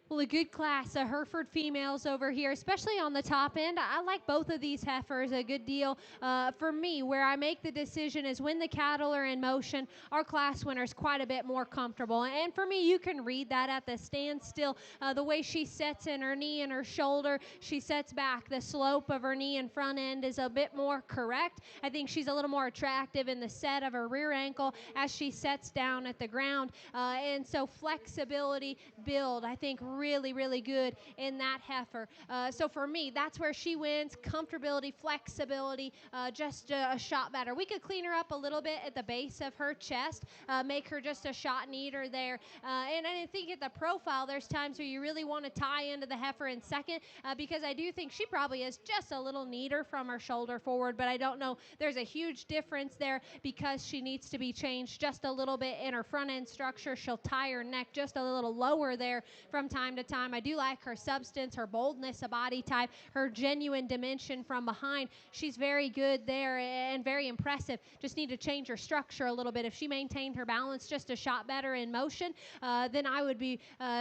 Well, a good class of Hereford females over here, especially on the top end. I like both of these heifers a good deal. For me, where I make the decision is when the cattle are in motion, our class winner is quite a bit more comfortable. And for me, you can read that at the standstill. The way she sets in her knee and her shoulder, she sets back. The slope of her knee and front end is a bit more correct. I think she's a little more attractive in the set of her rear ankle as she sets down at the ground. And so flexibility, build, I think really, really good in that heifer. So for me, that's where she wins. Comfortability, flexibility, just a shot better. We could clean her up a little bit at the base of her chest, make her just a shot neater there. And I think at the profile, there's times where you really want to tie into the heifer in second, because I do think she probably is just a little neater from her shoulder forward, but I don't know. There's a huge difference there because she needs to be changed just a little bit in her front end structure. She'll tie her neck just a little lower there from time to time. I do like her substance, her boldness, a body type, her genuine dimension from behind. She's very good there and very impressive. Just need to change her structure a little bit. If she maintained her balance just a shot better in motion, then I would be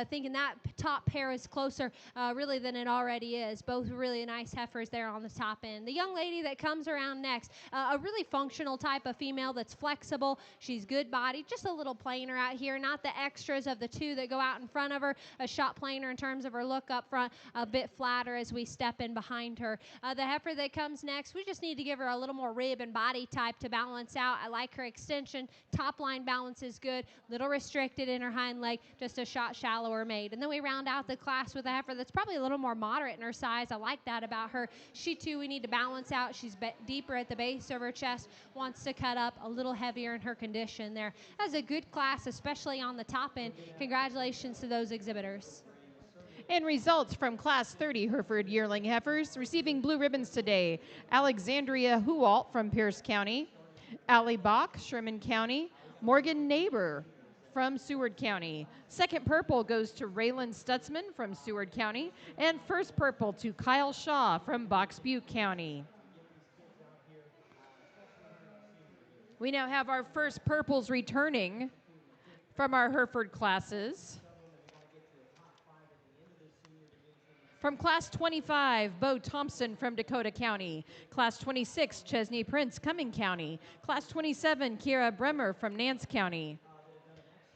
thinking that top pair is closer really than it already is. Both really nice heifers there on the top end. The young lady that comes around next, a really functional type of female that's flexible. She's good body, just a little plainer out here, not the extras of the two that go out in front of her. A shot plainer in terms of her look up front, a bit flatter as we step in behind her. The heifer that comes next, we just need to give her a little more rib and body type to balance out. I like her extension. Top line balance is good, little restricted in her hind leg, just a shot shallower made. And then we round out the class with a heifer that's probably a little more moderate in her size. I like that about her. She too, we need to balance out. She's deeper at the base of her chest, wants to cut up, a little heavier in her condition there. That's a good class, especially on the top end. Congratulations to those exhibitors. And results from Class 30 Hereford yearling heifers receiving blue ribbons today: Alexandria Hualt from Pierce County, Allie Bach, Sherman County, Morgan Neighbor from Seward County. Second purple goes to Raylan Stutzman from Seward County, and first purple to Kyle Shaw from Box Butte County. We now have our first purples returning from our Hereford classes. From Class 25, Bo Thompson from Dakota County. Class 26, Chesney Prince, Cumming County. Class 27, Kiera Bremer from Nance County.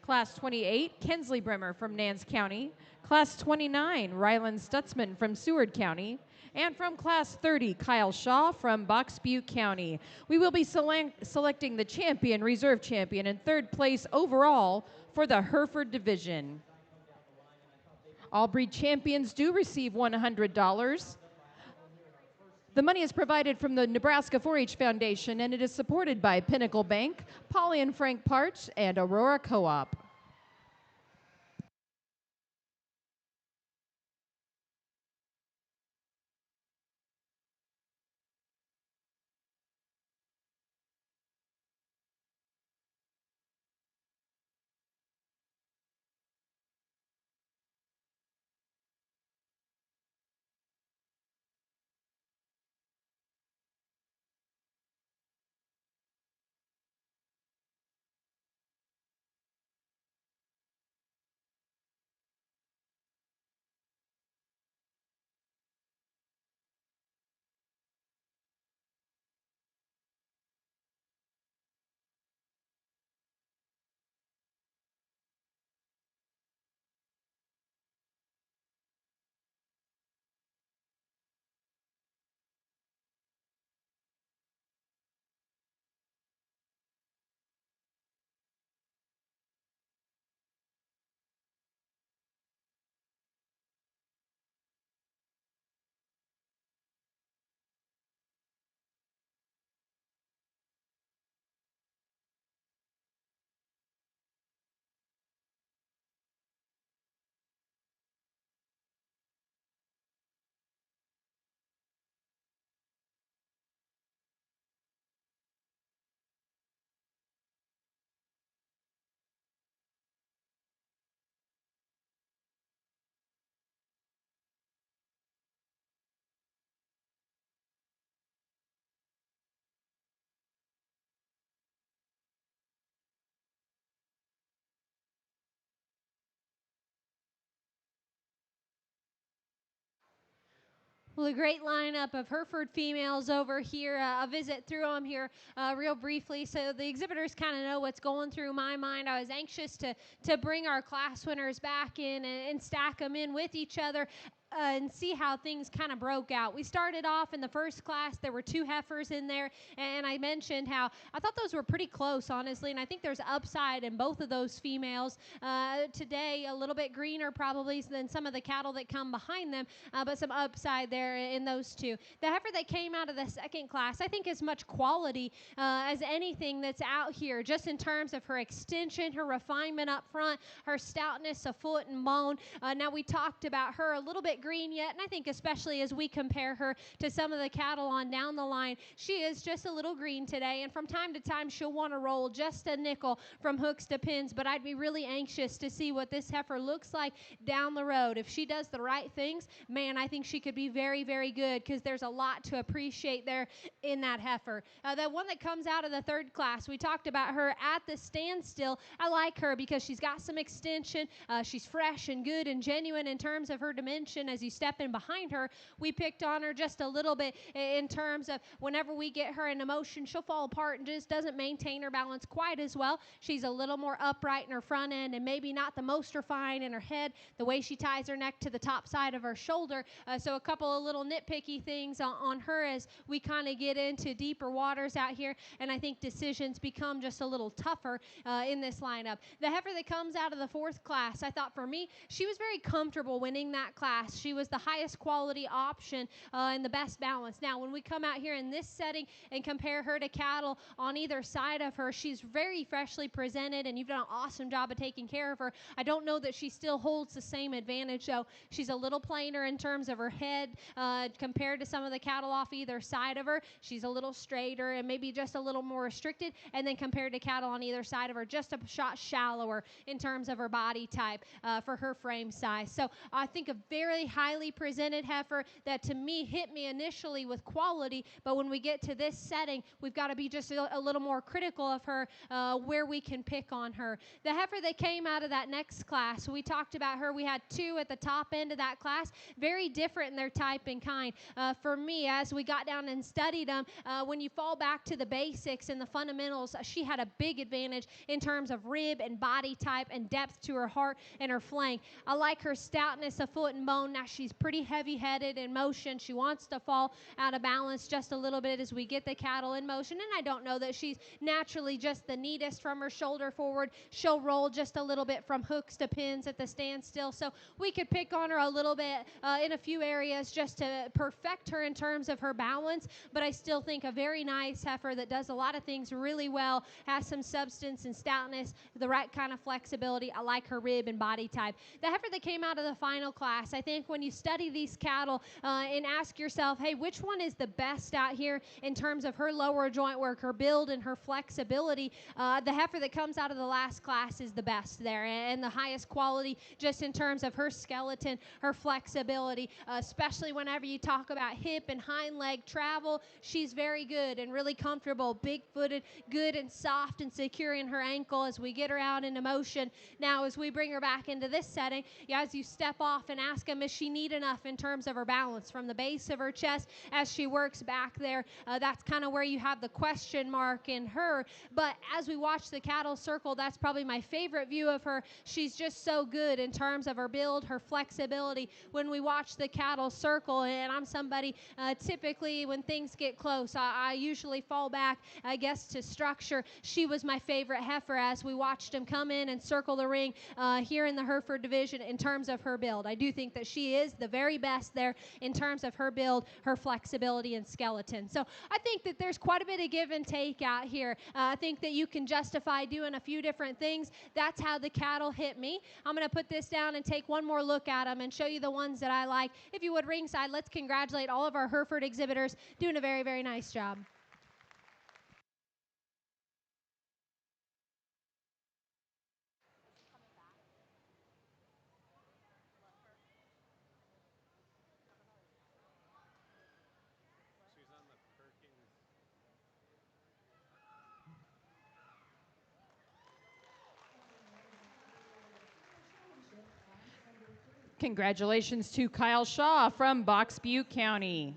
Class 28, Kensley Bremer from Nance County. Class 29, Ryland Stutzman from Seward County. And from Class 30, Kyle Shaw from Box Butte County. We will be selecting the champion, reserve champion, and third place overall for the Hereford division. All breed champions do receive $100. The money is provided from the Nebraska 4-H Foundation, and it is supported by Pinnacle Bank, Polly and Frank Parch, and Aurora Co-op. Well, a great lineup of Hereford females over here. I'll visit through them here real briefly so the exhibitors kind of know what's going through my mind. I was anxious to bring our class winners back in and stack them in with each other. And see how things kind of broke out. We started off in the first class. There were 2 heifers in there, and I mentioned how I thought those were pretty close, honestly, and I think there's upside in both of those females. Today, a little bit greener probably than some of the cattle that come behind them, but some upside there in those 2. The heifer that came out of the second class, I think as much quality as anything that's out here, just in terms of her extension, her refinement up front, her stoutness of foot and bone. Now, we talked about her a little bit green yet, and I think especially as we compare her to some of the cattle on down the line, she is just a little green today, and from time to time she'll want to roll just a nickel from hooks to pins, but I'd be really anxious to see what this heifer looks like down the road. If she does the right things, man, I think she could be very, very good because there's a lot to appreciate there in that heifer. The one that comes out of the third class, we talked about her at the standstill. I like her because she's got some extension. She's fresh and good and genuine in terms of her dimension. As you step in behind her, we picked on her just a little bit in terms of whenever we get her into motion, she'll fall apart and just doesn't maintain her balance quite as well. She's a little more upright in her front end and maybe not the most refined in her head, the way she ties her neck to the top side of her shoulder. So a couple of little nitpicky things on her as we kind of get into deeper waters out here, and I think decisions become just a little tougher in this lineup. The heifer that comes out of the fourth class, I thought for me, she was very comfortable winning that class. She was the highest quality option and the best balance. Now, when we come out here in this setting and compare her to cattle on either side of her, she's very freshly presented, and you've done an awesome job of taking care of her. I don't know that she still holds the same advantage, though. She's a little plainer in terms of her head compared to some of the cattle off either side of her. She's a little straighter and maybe just a little more restricted, and then compared to cattle on either side of her, just a shot shallower in terms of her body type for her frame size. So I think a very highly presented heifer that to me hit me initially with quality, but when we get to this setting, we've got to be just a little more critical of her where we can pick on her. The heifer that came out of that next class, we talked about her. We had 2 at the top end of that class, very different in their type and kind. For me, as we got down and studied them, when you fall back to the basics and the fundamentals, she had a big advantage in terms of rib and body type and depth to her heart and her flank. I like her stoutness of foot and bone. Now, she's pretty heavy-headed in motion. She wants to fall out of balance just a little bit as we get the cattle in motion, and I don't know that she's naturally just the neatest from her shoulder forward. She'll roll just a little bit from hooks to pins at the standstill, so we could pick on her a little bit in a few areas just to perfect her in terms of her balance, but I still think a very nice heifer that does a lot of things really well, has some substance and stoutness, the right kind of flexibility. I like her rib and body type. The heifer that came out of the final class, I think when you study these cattle and ask yourself, hey, which one is the best out here in terms of her lower joint work, her build, and her flexibility, the heifer that comes out of the last class is the best there and the highest quality just in terms of her skeleton, her flexibility, especially whenever you talk about hip and hind leg travel. She's very good and really comfortable, big-footed, good and soft and secure in her ankle as we get her out into motion. Now, as we bring her back into this setting, as you step off and ask them, is she neat enough in terms of her balance from the base of her chest as she works back there? That's kind of where you have the question mark in her. But as we watch the cattle circle, that's probably my favorite view of her. She's just so good in terms of her build, her flexibility. When we watch the cattle circle, and I'm somebody typically when things get close, I usually fall back, I guess, to structure. She was my favorite heifer as we watched him come in and circle the ring here in the Hereford division in terms of her build. I do think that she is the very best there in terms of her build, her flexibility, and skeleton. So I think that there's quite a bit of give and take out here. I think that you can justify doing a few different things. That's how the cattle hit me. I'm going to put this down and take one more look at them and show you the ones that I like. If you would, ringside, let's congratulate all of our Hereford exhibitors doing a very, very nice job. Congratulations to Kyle Shaw from Box Butte County.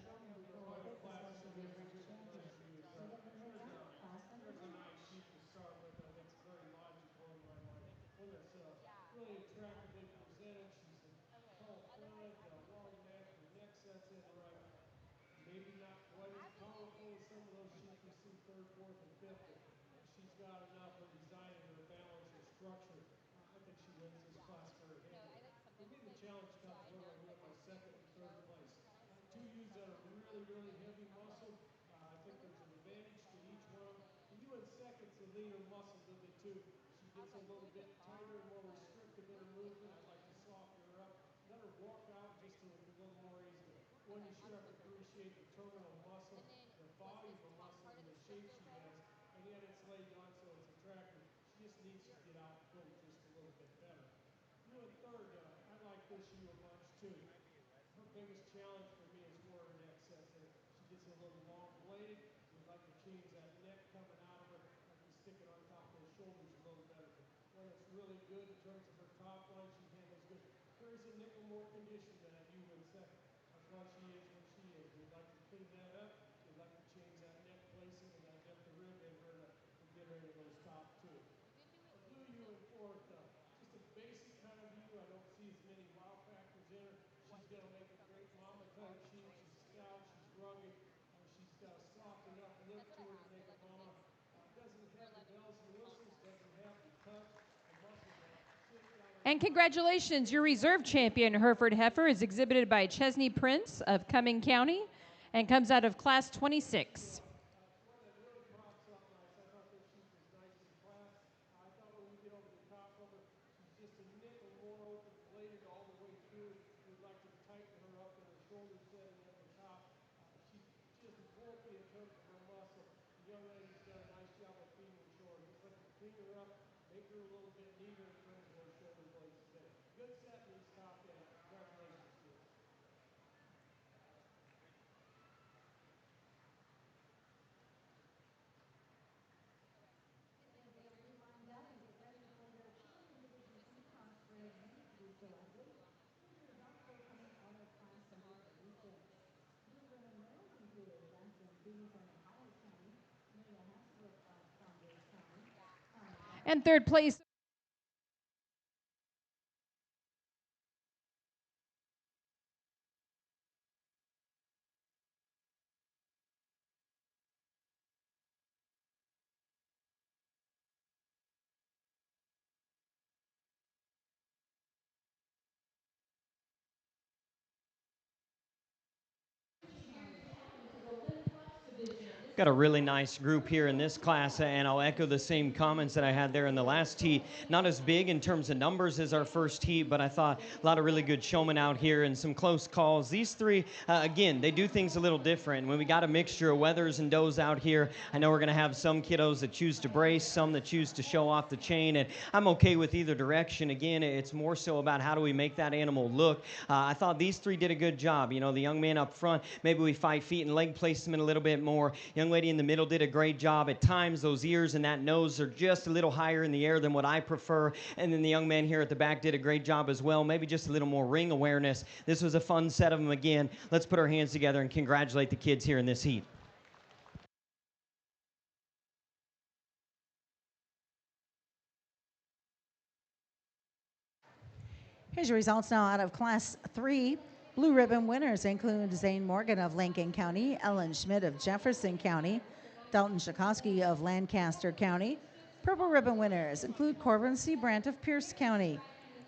Maybe not quite as powerful as some of those sheep we see third, fourth, and fifth, but she's got enough, her design and her balance, her structure. I think she wins this class very handily. For me, the challenge comes when I win my second and third place. Two ewes that are really, really heavy muscle. I think there's an advantage to each one of them. The ewe in second's the leaner muscled of the two. She gets a little bit tighter and more restrictive in her movement. I'd like to soften her up. Let her walk out just a little more easily. One, you sure have to appreciate the terminal muscle, the volume of muscle, and the shape she has, and yet it's laid on so it's attractive. She just needs to get out and go just a little bit better. You in third, I like this you a bunch too. Her biggest challenge for me is more in excess there. She gets a little long bladed. We'd like to change that neck coming out of her. Like to stick it on top of those shoulders a little better. One that's really good in terms of her top line, she handles good. Carries a nickel more condition than that you in second. That's why she is what she is. We'd like to clean that up. We'd like to change that neck placing and that depth of rib in her to get her into those top two. A blue you in fourth, just a basic kind of view. I don't see as many wow factors in her. She's going to make a great mama type sheep. She's stout, she's rugged, she's got a soft enough look to her to make a mama. Doesn't have the bells and whistles, doesn't have the touch, the muscle that sit down. And congratulations, your reserve champion Hereford heifer is exhibited by Chesney Prince of Cumming County and comes out of class 26. Just a nickel more open bladed all the way through. We'd like to tighten her up in her shoulder setting at the top. She's just bulky in terms of her muscle. The young lady's done a nice job of feeding her shoulder. Just like to clean her up, make her a little bit neater in terms of those shoulder blades today. Good set in these top end. Congratulations to you. And third place. Got a really nice group here in this class, and I'll echo the same comments that I had there in the last heat. Not as big in terms of numbers as our first heat, but I thought a lot of really good showmen out here and some close calls. These three, again, they do things a little different. When we got a mixture of weathers and does out here, I know we're going to have some kiddos that choose to brace, some that choose to show off the chain, and I'm okay with either direction. Again, it's more so about how do we make that animal look. I thought these three did a good job. You know, the young man up front, maybe we 5 feet and leg placement a little bit more. Young lady in the middle did a great job. At times, those ears and that nose are just a little higher in the air than what I prefer. And then the young man here at the back did a great job as well. Maybe just a little more ring awareness. This was a fun set of them again. Let's put our hands together and congratulate the kids here in this heat. Here's your results now out of Class 3. Blue ribbon winners include Zane Morgan of Lincoln County, Ellen Schmidt of Jefferson County, Dalton Shakowski of Lancaster County. Purple ribbon winners include Corbin C. Brandt of Pierce County,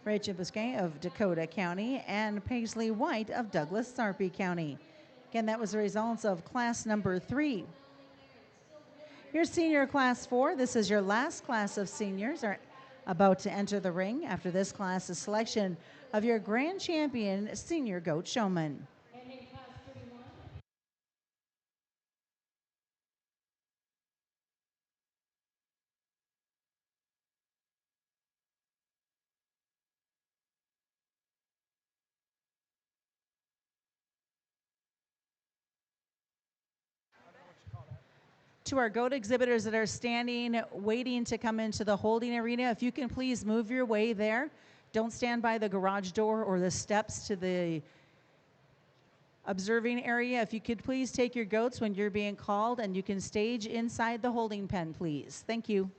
Rachel Biscay of Dakota County, and Paisley White of Douglas Sarpy County. Again, that was the results of class number 3. Your senior class 4, this is your last class of seniors, are about to enter the ring. After this class, a selection of your grand champion senior goat showman. To our goat exhibitors that are standing, waiting to come into the holding arena, if you can please move your way there Don't stand by the garage door or the steps to the observing area. If you could please take your goats when you're being called, and you can stage inside the holding pen, please. Thank you.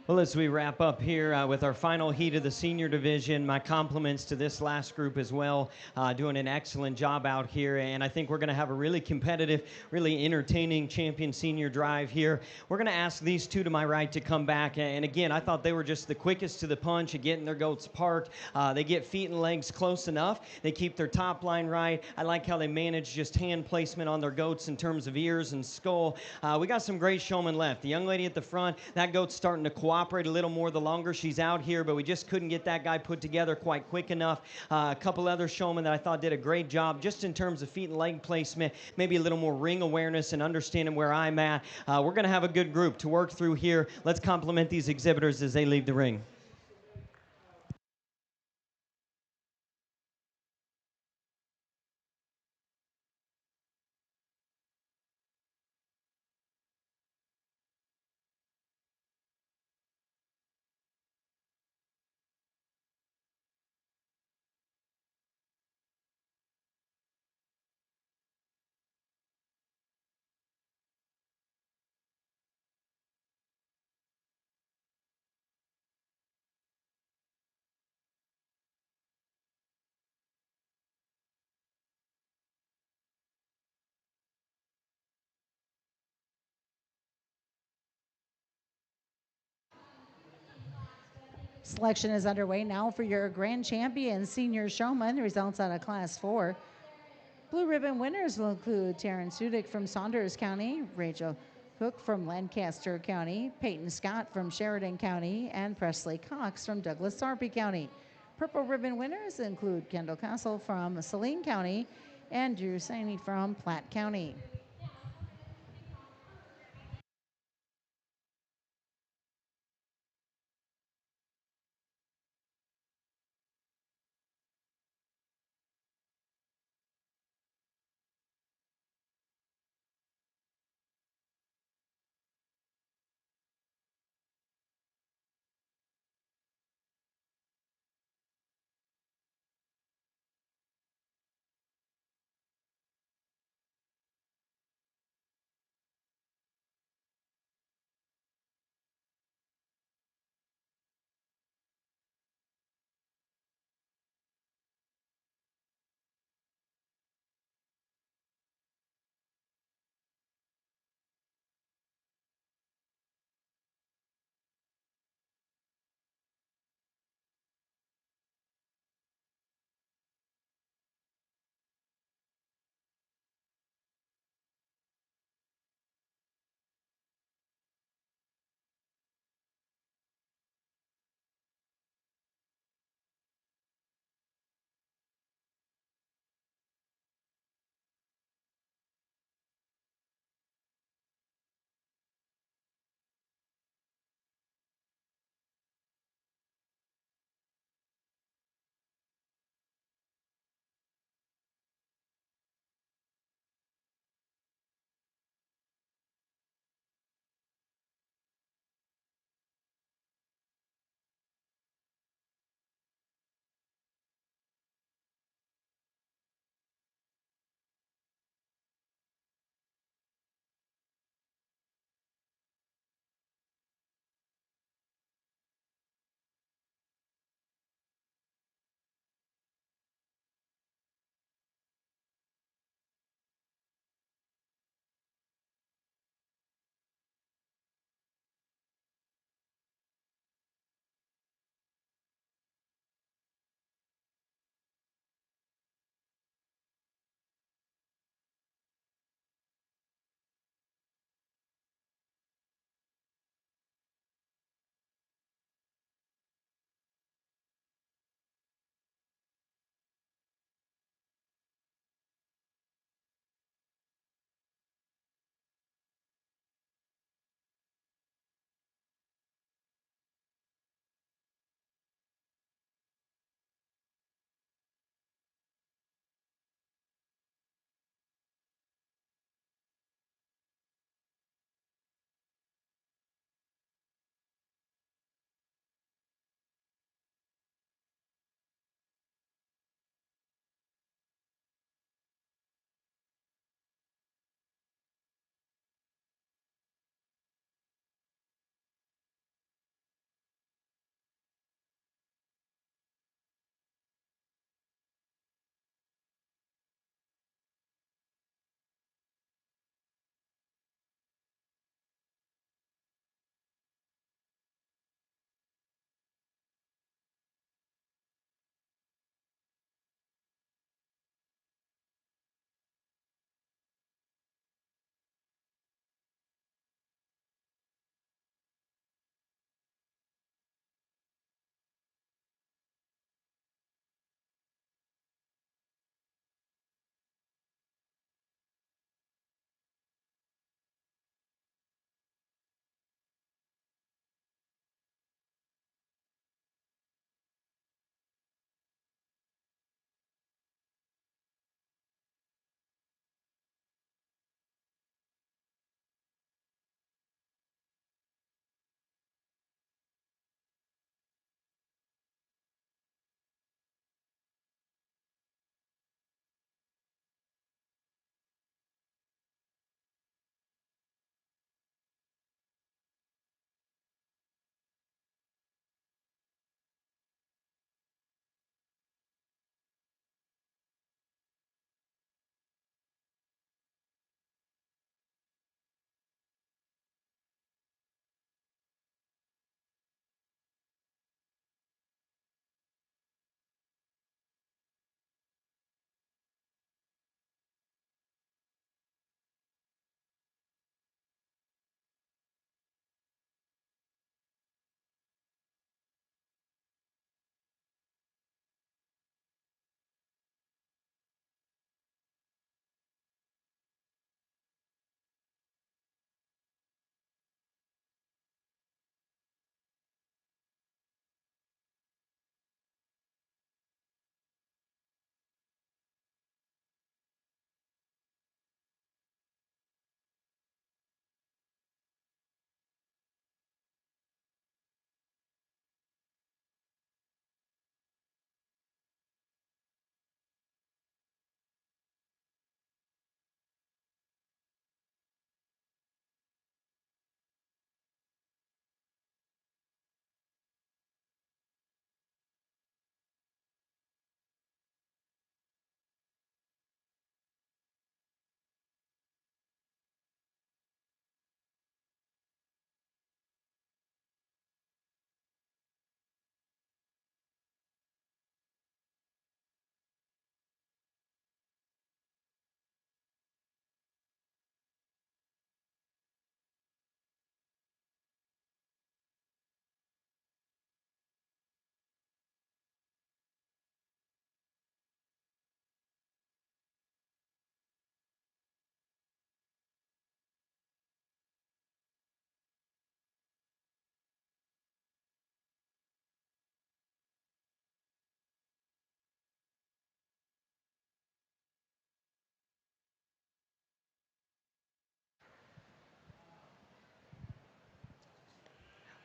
Well, as we wrap up here with our final heat of the senior division, my compliments to this last group as well, doing an excellent job out here. And I think we're going to have a really competitive, really entertaining champion senior drive here. We're going to ask these two to my right to come back. And again, I thought they were just the quickest to the punch of getting their goats parked. They get feet and legs close enough. They keep their top line right. I like how they manage just hand placement on their goats in terms of ears and skull. We got some great showmen left. The young lady at the front, that goat's starting to cooperate a little more the longer she's out here, but we just couldn't get that guy put together quite quick enough. A couple other showmen that I thought did a great job just in terms of feet and leg placement, maybe a little more ring awareness and understanding where I'm at. We're going to have a good group to work through here. Let's compliment these exhibitors as they leave the ring. Selection is underway now for your grand champion senior showman. The results out of Class 4. Blue ribbon winners will include Taryn Sudik from Saunders County, Rachel Hook from Lancaster County, Peyton Scott from Sheridan County, and Presley Cox from Douglas Sarpy County. Purple ribbon winners include Kendall Castle from Saline County and Drew Saney from Platte County.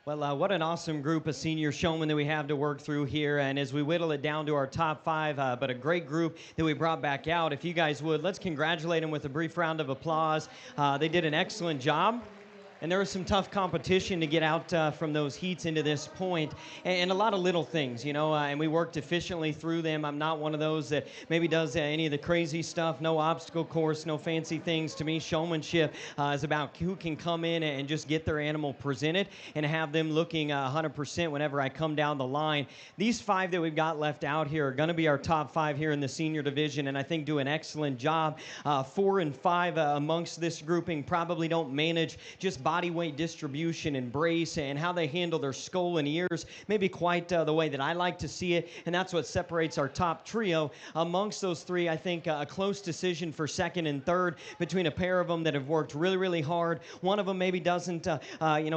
Well, what an awesome group of senior showmen that we have to work through here. And as we whittle it down to our top five, but a great group that we brought back out. If you guys would, let's congratulate them with a brief round of applause. They did an excellent job. And there was some tough competition to get out from those heats into this point, and a lot of little things, and we worked efficiently through them. I'm not one of those that maybe does any of the crazy stuff, no obstacle course, no fancy things. To me, showmanship is about who can come in and just get their animal presented and have them looking 100% whenever I come down the line. These five that we've got left out here are going to be our top five here in the senior division, and I think do an excellent job. 4 and 5 amongst this grouping probably don't manage just body weight distribution and brace and how they handle their skull and ears, maybe quite the way that I like to see it, and that's what separates our top trio. Amongst those three, I think a close decision for second and third between a pair of them that have worked really, really hard. One of them maybe doesn't,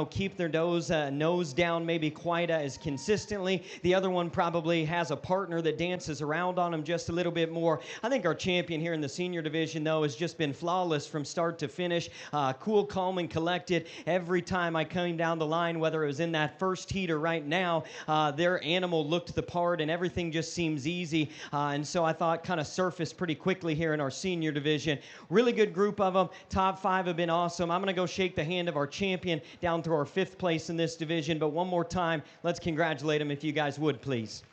keep their nose down maybe quite as consistently. The other one probably has a partner that dances around on them just a little bit more. I think our champion here in the senior division, though, has just been flawless from start to finish. Cool, calm, and collected. Every time I came down the line, whether it was in that first heat or right now, their animal looked the part and everything just seems easy. And so I thought kind of surfaced pretty quickly here in our senior division. Really good group of them. Top five have been awesome. I'm going to go shake the hand of our champion down through our fifth place in this division. But one more time, let's congratulate him if you guys would, please.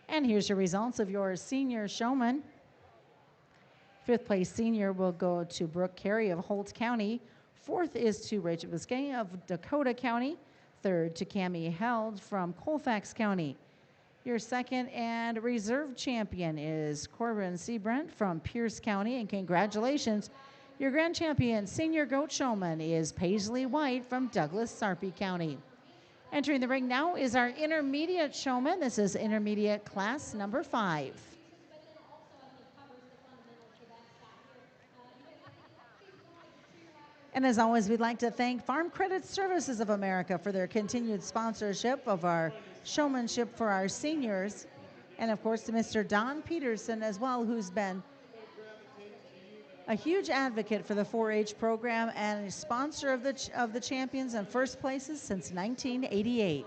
And here's your results of your senior showman. Fifth place senior will go to Brooke Carey of Holt County. Fourth is to Rachel Biscay of Dakota County. Third to Cami Held from Colfax County. Your second and reserve champion is Corbin Seabrent from Pierce County. And congratulations, your grand champion senior goat showman is Paisley White from Douglas Sarpy County. Entering the ring now is our intermediate showman. This is intermediate class number 5. And as always, we'd like to thank Farm Credit Services of America for their continued sponsorship of our showmanship for our seniors. And of course, to Mr. Don Peterson as well, who's been a huge advocate for the 4-H program and a sponsor of the champions and first places since 1988.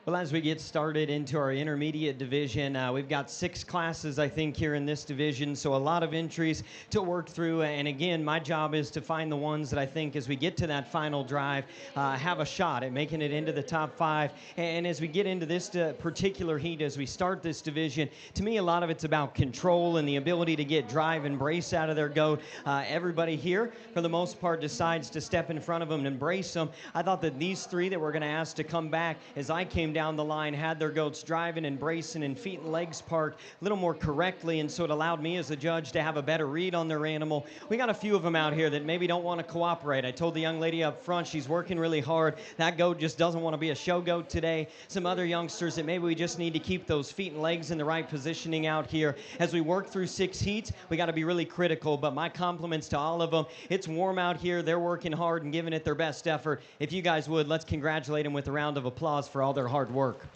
Well, as we get started into our intermediate division, we've got 6 classes, I think, here in this division, so a lot of entries to work through. And again, my job is to find the ones that I think, as we get to that final drive, have a shot at making it into the top 5. And as we get into this particular heat, as we start this division, to me, a lot of it's about control and the ability to get drive and brace out of their goat. Everybody here, for the most part, decides to step in front of them and embrace them. I thought that these 3 that we're going to ask to come back, as I came down the line, had their goats driving and bracing and feet and legs parked a little more correctly, and so it allowed me as a judge to have a better read on their animal. We got a few of them out here that maybe don't want to cooperate. I told the young lady up front she's working really hard. That goat just doesn't want to be a show goat today. Some other youngsters that maybe we just need to keep those feet and legs in the right positioning out here. As we work through 6 heats, we got to be really critical, but my compliments to all of them. It's warm out here. They're working hard and giving it their best effort. If you guys would, let's congratulate them with a round of applause for all their hard work.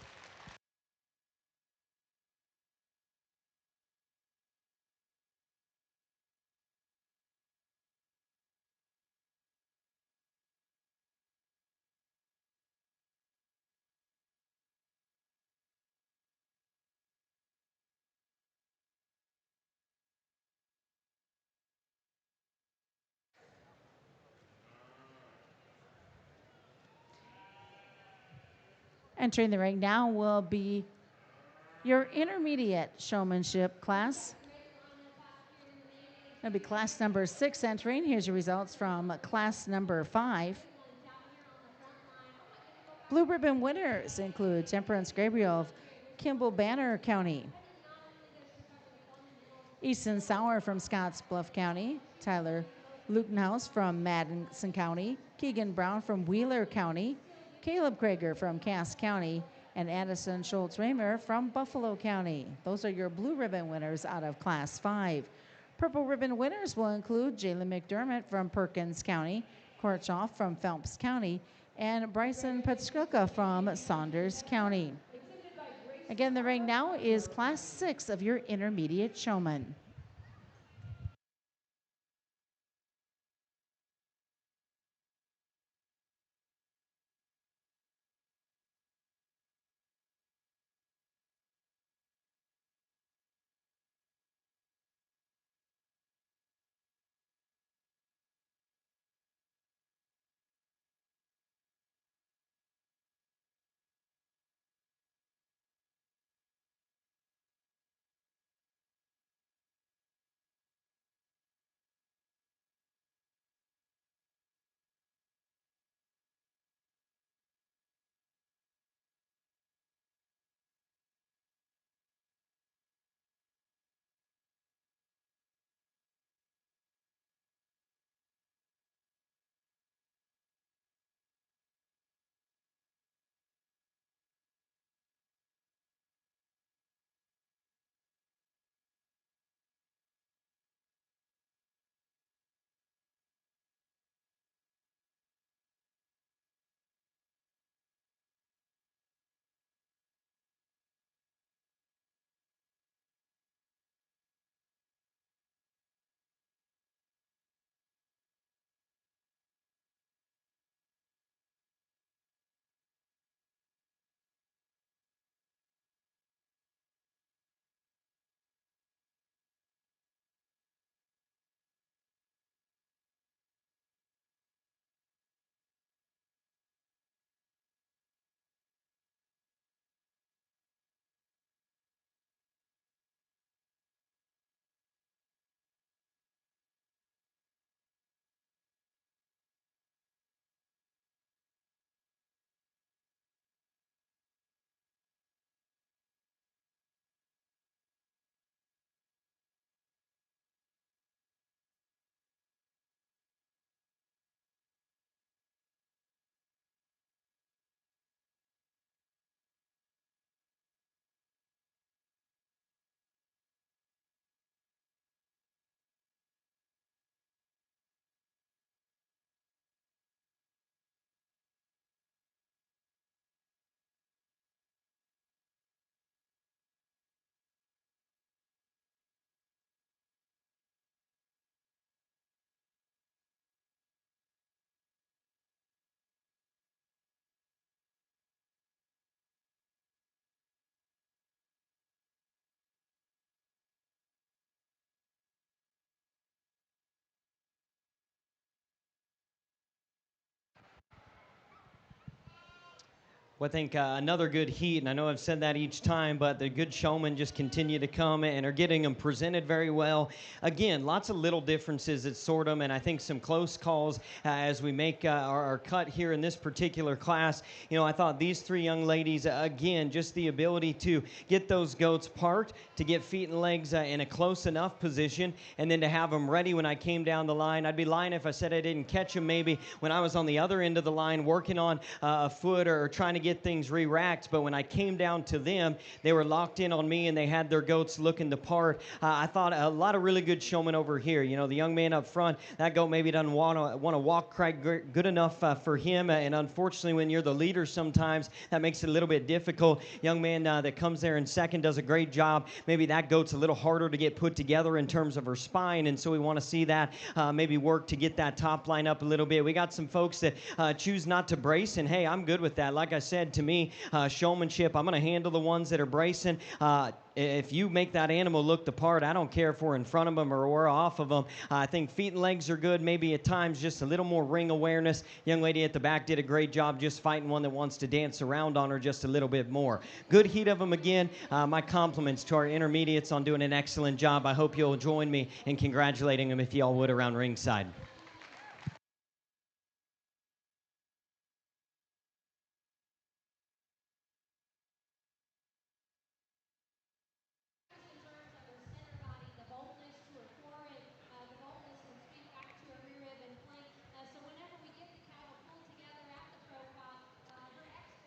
Entering the ring now will be your intermediate showmanship class. That'll be class number 6 entering. Here's your results from class number 5. Blue ribbon winners include Temperance Gabriel of Kimball Banner County, Easton Sauer from Scotts Bluff County, Tyler Lutenhouse from Madison County, Keegan Brown from Wheeler County, Caleb Krager from Cass County, and Addison Schultz-Raymer from Buffalo County. Those are your blue ribbon winners out of Class 5. Purple ribbon winners will include Jalen McDermott from Perkins County, Korchoff from Phelps County, and Bryson Petskilka from Saunders County. Again, the ring now is Class 6 of your intermediate showman. Well, I think another good heat, and I know I've said that each time, but the good showmen just continue to come and are getting them presented very well. Again, lots of little differences at Sortum, and I think some close calls as we make our cut here in this particular class. You know, I thought these three young ladies, again, just the ability to get those goats parked, to get feet and legs in a close enough position, and then to have them ready when I came down the line. I'd be lying if I said I didn't catch them maybe when I was on the other end of the line working on a foot or trying to get things re-racked, but when I came down to them, they were locked in on me and they had their goats looking the part. I thought a lot of really good showmen over here. You know, the young man up front, that goat maybe doesn't want to walk quite good enough for him, and unfortunately, when you're the leader, sometimes that makes it a little bit difficult. Young man that comes there in second does a great job. Maybe that goat's a little harder to get put together in terms of her spine, and so we want to see that maybe work to get that top line up a little bit. We got some folks that choose not to brace, and hey, I'm good with that. Like I said, to me, showmanship, I'm going to handle the ones that are bracing. If you make that animal look the part, I don't care if we're in front of them or we're off of them. I think feet and legs are good. Maybe at times just a little more ring awareness. Young lady at the back did a great job just fighting one that wants to dance around on her just a little bit more. Good heat of them again. My compliments to our intermediates on doing an excellent job. I hope you'll join me in congratulating them if y'all would around ringside.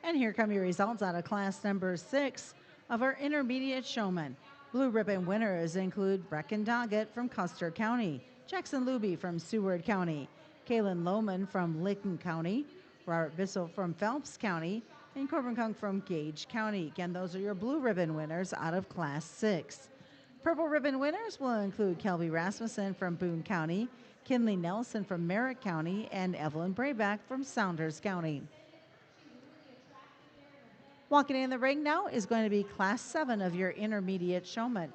And here come your results out of class number 6 of our intermediate showmen. Blue ribbon winners include Brecken Doggett from Custer County, Jackson Luby from Seward County, Kaylin Lohman from Licking County, Robert Bissell from Phelps County, and Corbin Kung from Gage County. Again, those are your blue ribbon winners out of class 6. Purple ribbon winners will include Kelby Rasmussen from Boone County, Kinley Nelson from Merritt County, and Evelyn Brayback from Saunders County. Walking in the ring now is going to be class 7 of your intermediate showman.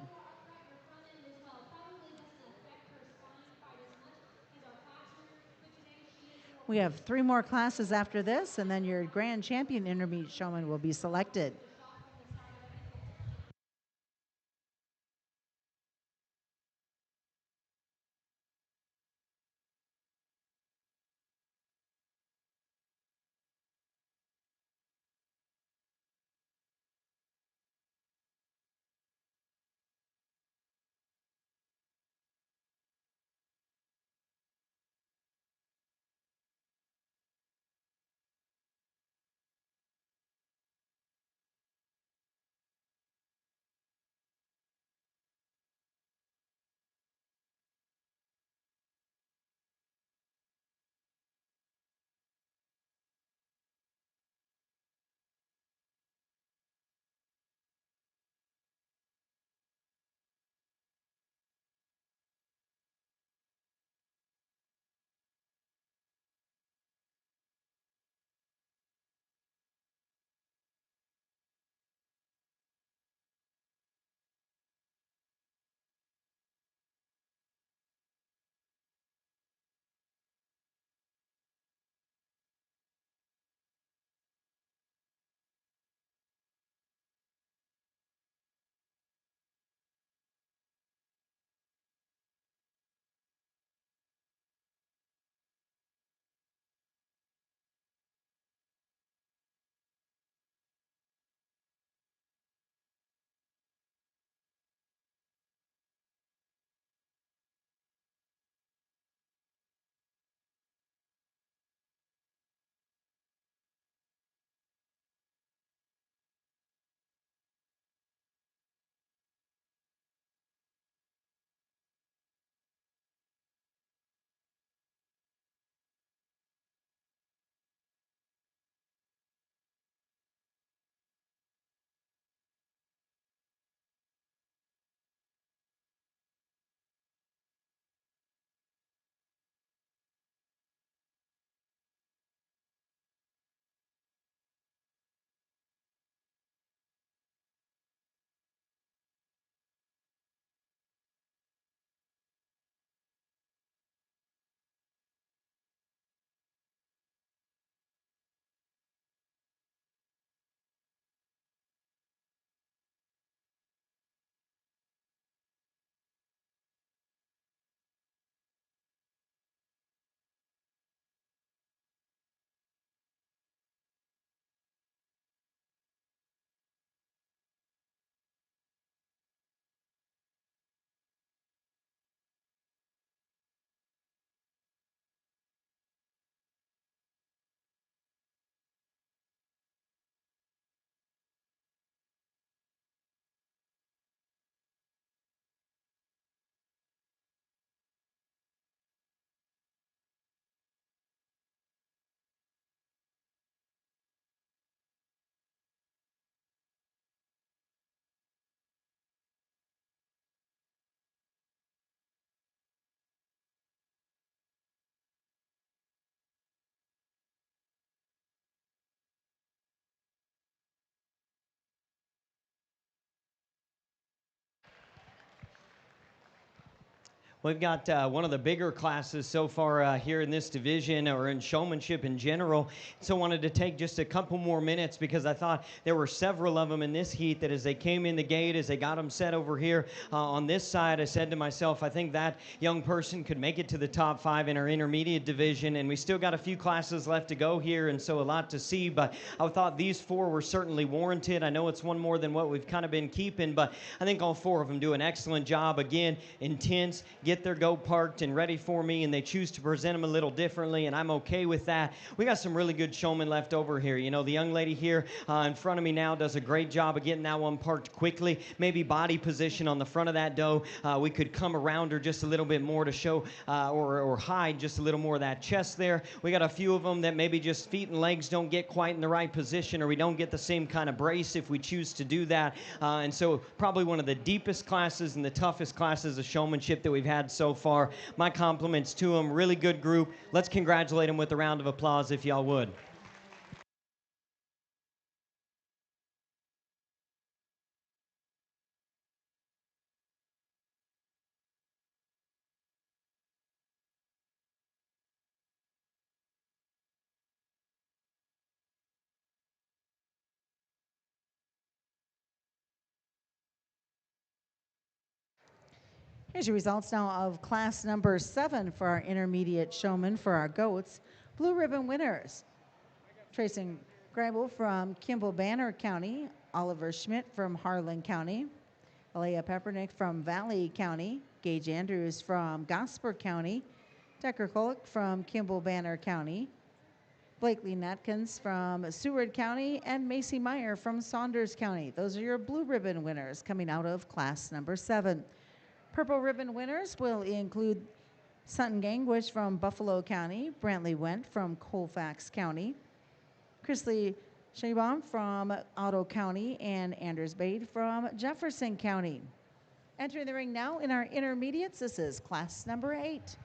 We have 3 more classes after this, and then your grand champion intermediate showman will be selected. We've got one of the bigger classes so far here in this division or in showmanship in general. So wanted to take just a couple more minutes because I thought there were several of them in this heat that as they came in the gate, as they got them set over here on this side, I said to myself, I think that young person could make it to the top 5 in our intermediate division. And we still got a few classes left to go here, and so a lot to see. But I thought these 4 were certainly warranted. I know it's one more than what we've kind of been keeping, but I think all 4 of them do an excellent job. Again, intense, get their go parked and ready for me, and they choose to present them a little differently, and I'm okay with that. We got some really good showmen left over here. You know, the young lady here in front of me now does a great job of getting that one parked quickly. Maybe body position on the front of that doe. We could come around her just a little bit more to show or hide just a little more of that chest there. We got a few of them that maybe just feet and legs don't get quite in the right position, or we don't get the same kind of brace if we choose to do that. And so probably one of the deepest classes and the toughest classes of showmanship that we've had so far. My compliments to them. Really good group. Let's congratulate them with a round of applause if y'all would. Here's your results now of class number 7 for our intermediate showmen for our goats. Blue ribbon winners: Tracing Greibel from Kimball Banner County, Oliver Schmidt from Harlan County, Alea Peppernick from Valley County, Gage Andrews from Gosper County, Decker Kolk from Kimball Banner County, Blakely Netkins from Seward County, and Macy Meyer from Saunders County. Those are your blue ribbon winners coming out of class number 7. Purple ribbon winners will include Sutton Gangwish from Buffalo County, Brantley Went from Colfax County, Chrisley Shabaum from Otto County, and Anders Bade from Jefferson County. Entering the ring now in our intermediates, this is class number 8.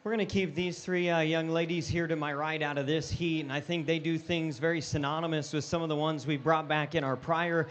We're going to keep these three young ladies here to my right out of this heat, and I think they do things very synonymous with some of the ones we brought back in our prior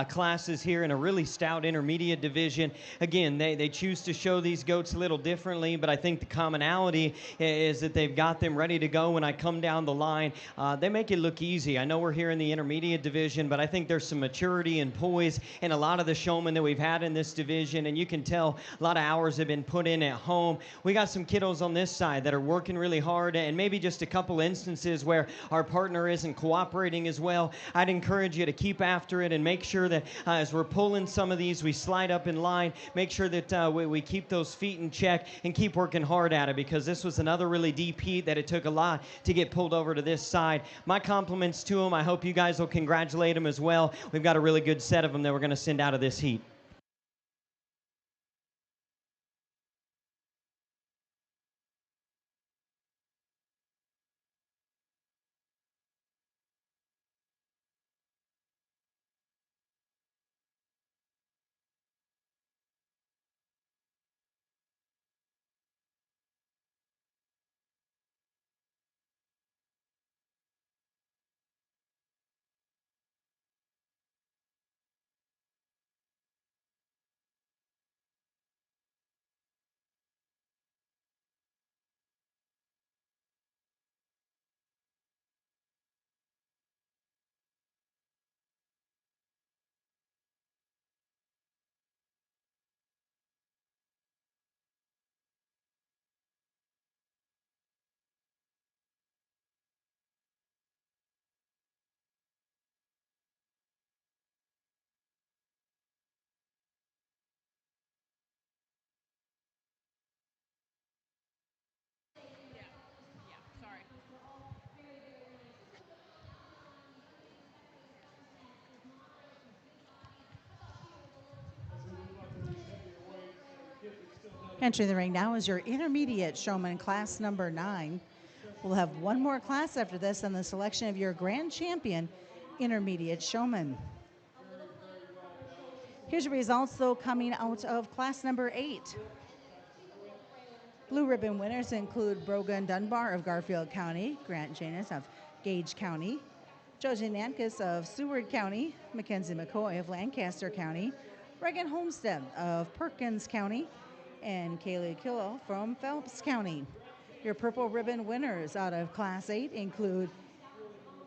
classes here in a really stout intermediate division. Again, they choose to show these goats a little differently, but I think the commonality is that they've got them ready to go when I come down the line. They make it look easy. I know we're here in the intermediate division, but I think there's some maturity and poise in a lot of the showmen that we've had in this division, and you can tell a lot of hours have been put in at home. We got some kiddos on this side that are working really hard, and maybe just a couple instances where our partner isn't cooperating as well. I'd encourage you to keep after it and make sure that as we're pulling some of these, we slide up in line, make sure that we keep those feet in check and keep working hard at it, because this was another really deep heat that it took a lot to get pulled over to this side. My compliments to them. I hope you guys will congratulate them as well. We've got a really good set of them that we're going to send out of this heat. Entering the ring now is your intermediate showman, class number 9. We'll have one more class after this on the selection of your grand champion, intermediate showman. Here's your results, though, coming out of class number 8. Blue ribbon winners include Brogan Dunbar of Garfield County, Grant Janus of Gage County, Joji Nankus of Seward County, Mackenzie McCoy of Lancaster County, Reagan Homestead of Perkins County, and Kaylee Killo from Phelps County. Your purple ribbon winners out of Class 8 include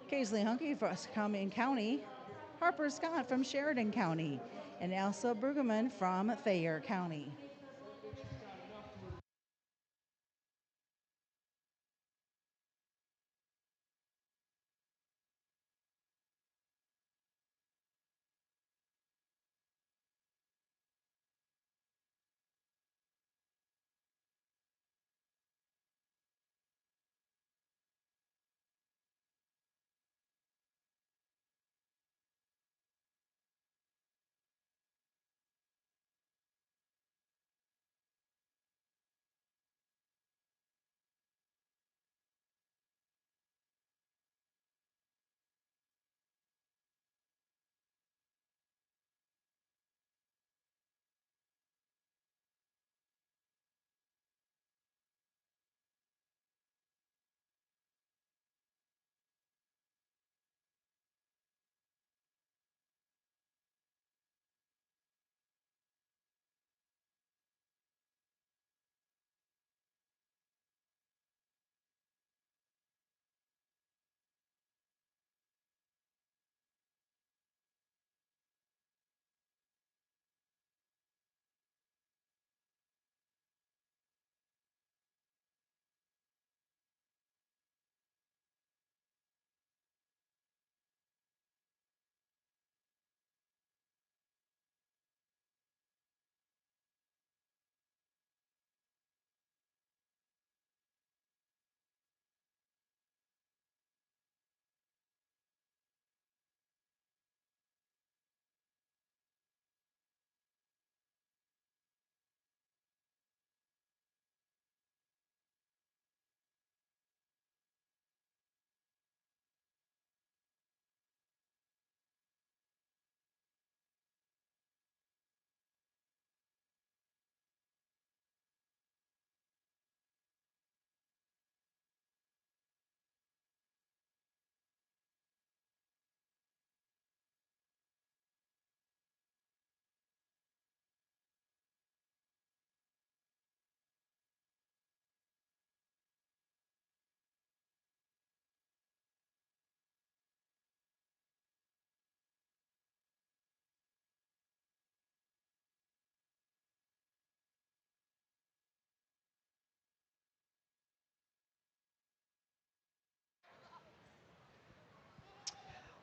Kaisley Hunke from Cumming County, Harper Scott from Sheridan County, and Elsa Brueggemann from Thayer County.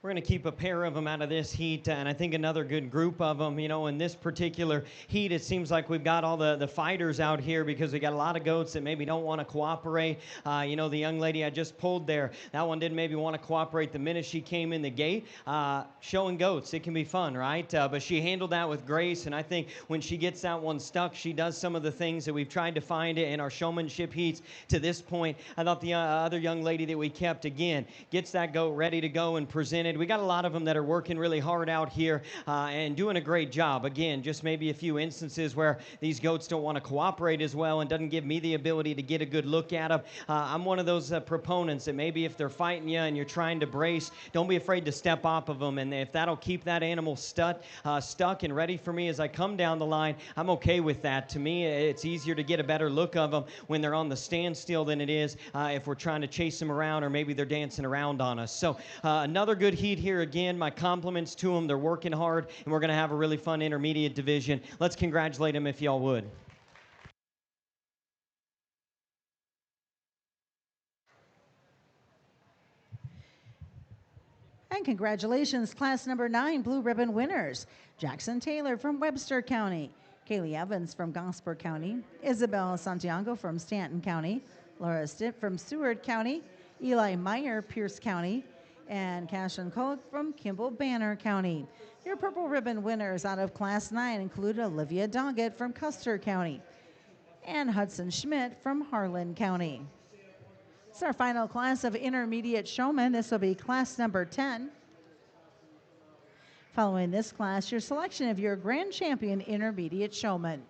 We're going to keep a pair of them out of this heat, and I think another good group of them. In this particular heat, it seems like we've got all the fighters out here because we got a lot of goats that maybe don't want to cooperate. The young lady I just pulled there, that one didn't maybe want to cooperate the minute she came in the gate. Showing goats, it can be fun, right? But she handled that with grace, and I think when she gets that one stuck, she does some of the things that we've tried to find in our showmanship heats to this point. I thought the other young lady that we kept, again, gets that goat ready to go and presented. We got a lot of them that are working really hard out here and doing a great job. Again, just maybe a few instances where these goats don't want to cooperate as well and doesn't give me the ability to get a good look at them. I'm one of those proponents that maybe if they're fighting you and you're trying to brace, don't be afraid to step off of them. And if that'll keep that animal stuck and ready for me as I come down the line, I'm okay with that. To me, it's easier to get a better look of them when they're on the standstill than it is if we're trying to chase them around or maybe they're dancing around on us. So another good heat here again. My compliments to them. They're working hard, and we're going to have a really fun intermediate division. Let's congratulate them if y'all would. And congratulations, class number 9 blue ribbon winners. Jackson Taylor from Webster County, Kaylee Evans from Gosper County, Isabel Santiago from Stanton County, Laura Stitt from Seward County, Eli Meyer, Pierce County, and Cashin Koch from Kimball Banner County. Your purple ribbon winners out of class 9 include Olivia Doggett from Custer County and Hudson Schmidt from Harlan County. It's our final class of intermediate showmen. This will be class number 10. Following this class, your selection of your grand champion intermediate showman.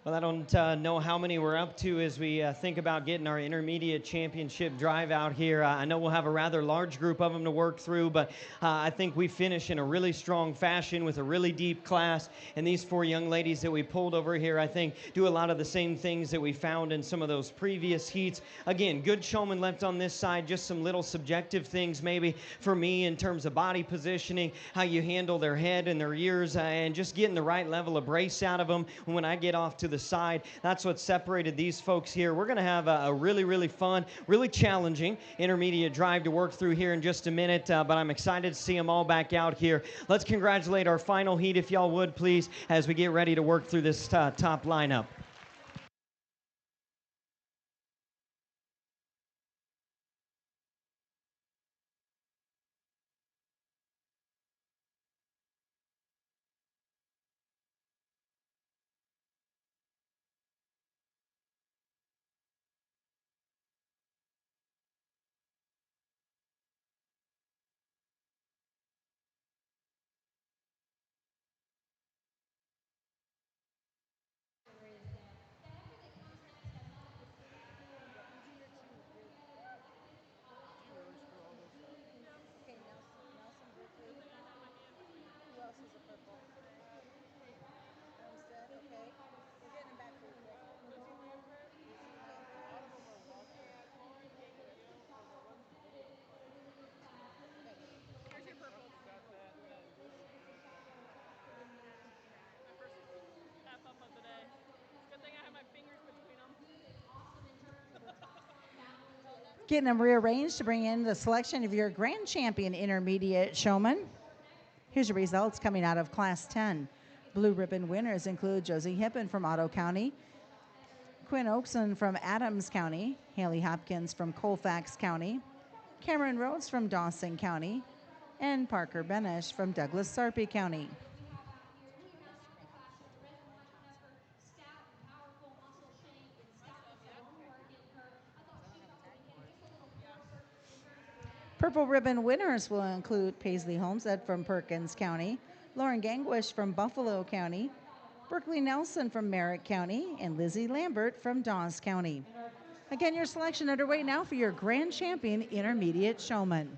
Well, I don't know how many we're up to as we think about getting our intermediate championship drive out here. I know we'll have a rather large group of them to work through, but I think we finish in a really strong fashion with a really deep class. And these four young ladies that we pulled over here, I think, do a lot of the same things that we found in some of those previous heats. Again, good showman left on this side, just some little subjective things maybe for me in terms of body positioning, how you handle their head and their ears, and just getting the right level of brace out of them when I get off to the side. That's what separated these folks here. We're going to have a really, really fun, really challenging intermediate drive to work through here in just a minute, but I'm excited to see them all back out here. Let's congratulate our final heat, if y'all would, please, as we get ready to work through this top lineup. Getting them rearranged to bring in the selection of your grand champion intermediate showman. Here's your results coming out of Class 10. Blue ribbon winners include Josie Hippen from Otto County, Quinn Oakson from Adams County, Haley Hopkins from Colfax County, Cameron Rhodes from Dawson County, and Parker Benish from Douglas Sarpy County. Purple ribbon winners will include Paisley Homestead from Perkins County, Lauren Gangwish from Buffalo County, Berkeley Nelson from Merritt County, and Lizzie Lambert from Dawes County. Again, your selection underway now for your grand champion intermediate showman.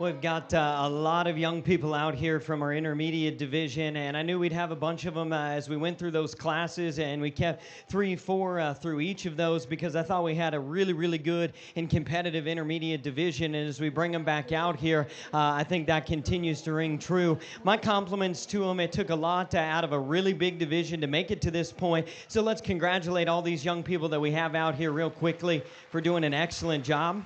We've got a lot of young people out here from our intermediate division, and I knew we'd have a bunch of them as we went through those classes, and we kept 3, 4 through each of those because I thought we had a really, really good and competitive intermediate division, and as we bring them back out here, I think that continues to ring true. My compliments to them. It took a lot out of a really big division to make it to this point, so let's congratulate all these young people that we have out here real quickly for doing an excellent job.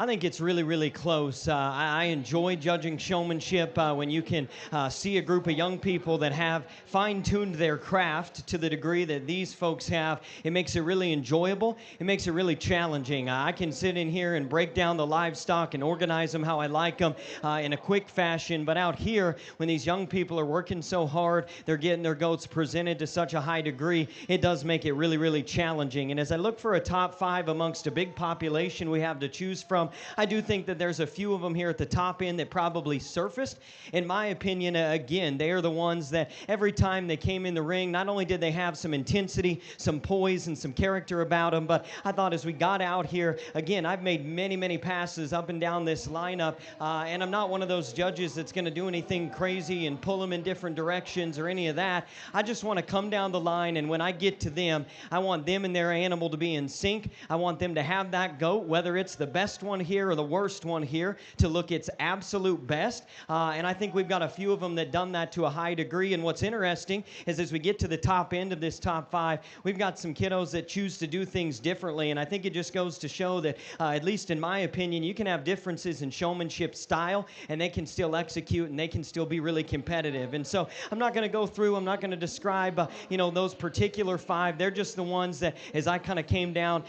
I think it's really, really close. I enjoy judging showmanship when you can see a group of young people that have fine-tuned their craft to the degree that these folks have. It makes it really enjoyable. It makes it really challenging. I can sit in here and break down the livestock and organize them how I like them in a quick fashion. But out here, when these young people are working so hard, they're getting their goats presented to such a high degree, it does make it really, really challenging. And as I look for a top 5 amongst a big population we have to choose from, I do think that there's a few of them here at the top end that probably surfaced. In my opinion, again, they are the ones that every time they came in the ring, not only did they have some intensity, some poise, and some character about them, but I thought as we got out here, again, I've made many, many passes up and down this lineup, and I'm not one of those judges that's going to do anything crazy and pull them in different directions or any of that. I just want to come down the line, and when I get to them, I want them and their animal to be in sync. I want them to have that goat, whether it's the best one here or the worst one here, to look its absolute best. And I think we've got a few of them that done that to a high degree. And what's interesting is as we get to the top end of this top 5, we've got some kiddos that choose to do things differently. And I think it just goes to show that, at least in my opinion, you can have differences in showmanship style, and they can still execute, and they can still be really competitive. And so I'm not going to go through, I'm not going to describe, those particular 5. They're just the ones that, as I kind of came down,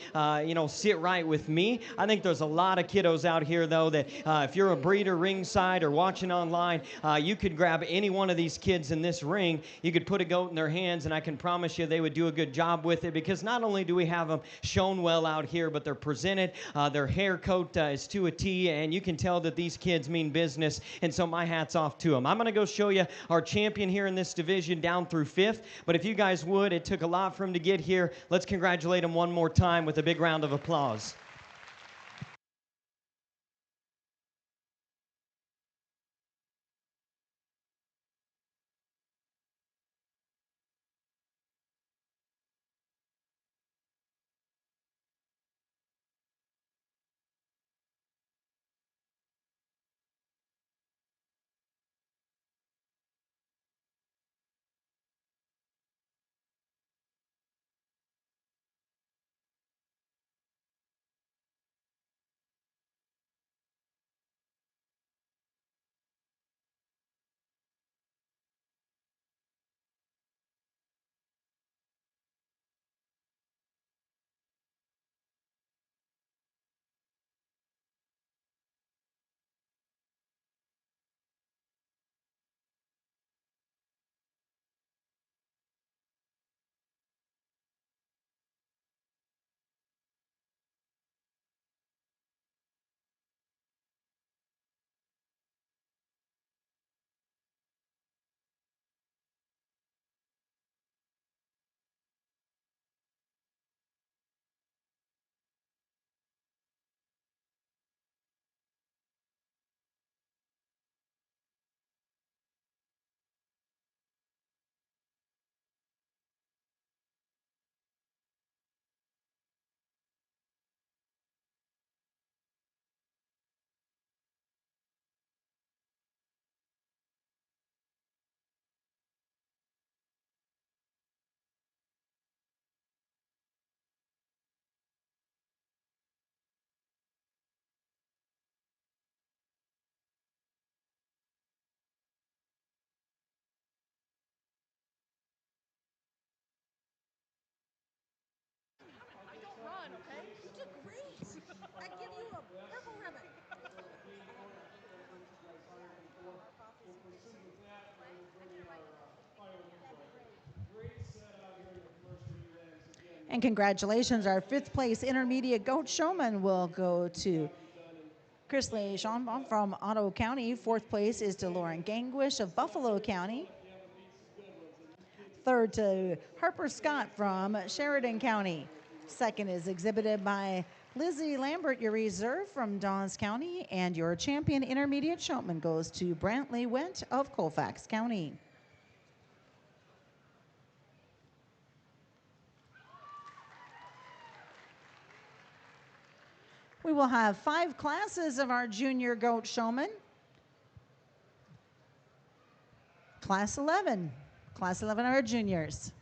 sit right with me. I think there's a lot of kiddos out here, though, that if you're a breeder ringside or watching online, you could grab any one of these kids in this ring. You could put a goat in their hands, and I can promise you they would do a good job with it, because not only do we have them shown well out here, but they're presented. Their hair coat is to a T, and you can tell that these kids mean business, and so my hat's off to them. I'm going to go show you our champion here in this division down through 5th, but if you guys would, it took a lot for him to get here. Let's congratulate him one more time with a big round of applause. And congratulations, our 5th place intermediate goat showman will go to Chrisley Schonbaum from Otto County. 4th place is to Lauren Gangwish of Buffalo County. 3rd to Harper Scott from Sheridan County. Second is exhibited by Lizzie Lambert, your reserve from Dawes County, and your champion intermediate showman goes to Brantley Went of Colfax County. We will have 5 classes of our junior goat showman. Class 11 are our juniors.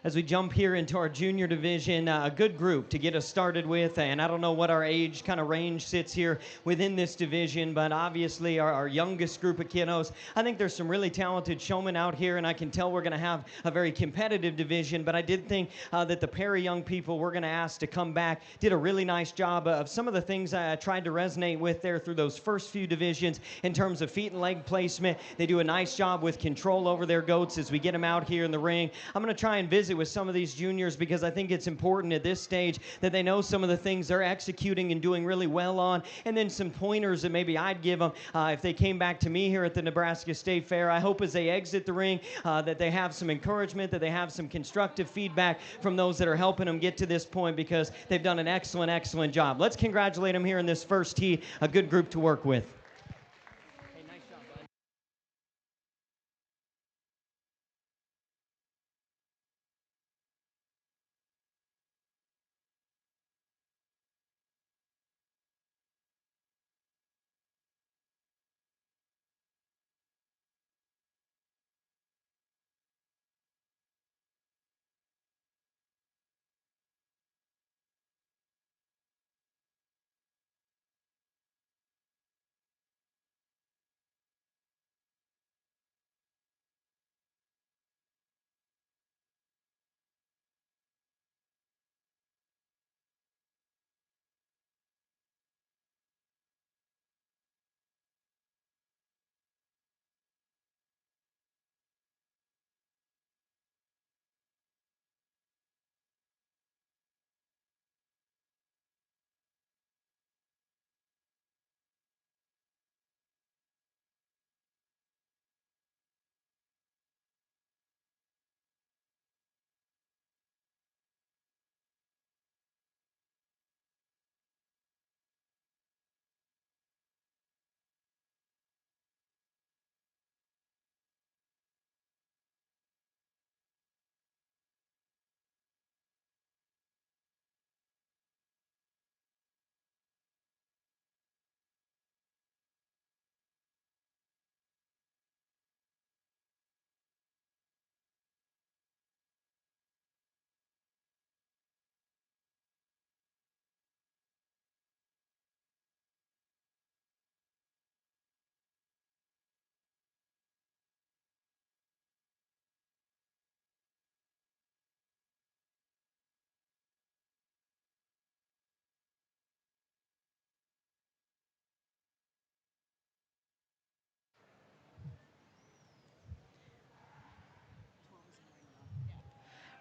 As we jump here into our junior division, a good group to get us started with, and I don't know what our age kind of range sits here within this division, but obviously our youngest group of kiddos, I think there's some really talented showmen out here, and I can tell we're going to have a very competitive division, but I did think that the Perry young people we're going to ask to come back did a really nice job of some of the things I tried to resonate with there through those first few divisions in terms of feet and leg placement. They do a nice job with control over their goats as we get them out here in the ring. I'm going to try and visit with some of these juniors because I think it's important at this stage that they know some of the things they're executing and doing really well on, and then some pointers that maybe I'd give them if they came back to me here at the Nebraska State Fair. I hope as they exit the ring that they have some encouragement, that they have some constructive feedback from those that are helping them get to this point, because they've done an excellent job. Let's congratulate them here in this first tee. A good group to work with.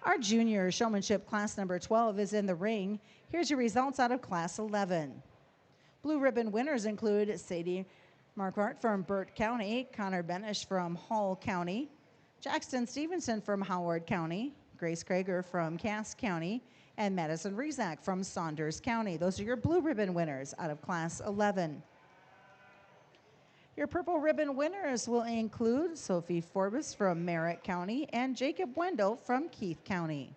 Our junior showmanship class number 12 is in the ring. Here's your results out of class 11. Blue ribbon winners include Sadie Marquardt from Burt County, Connor Benish from Hall County, Jackson Stevenson from Howard County, Grace Krager from Cass County, and Madison Rezak from Saunders County. Those are your blue ribbon winners out of class 11. Your purple ribbon winners will include Sophie Forbes from Merritt County and Jacob Wendell from Keith County.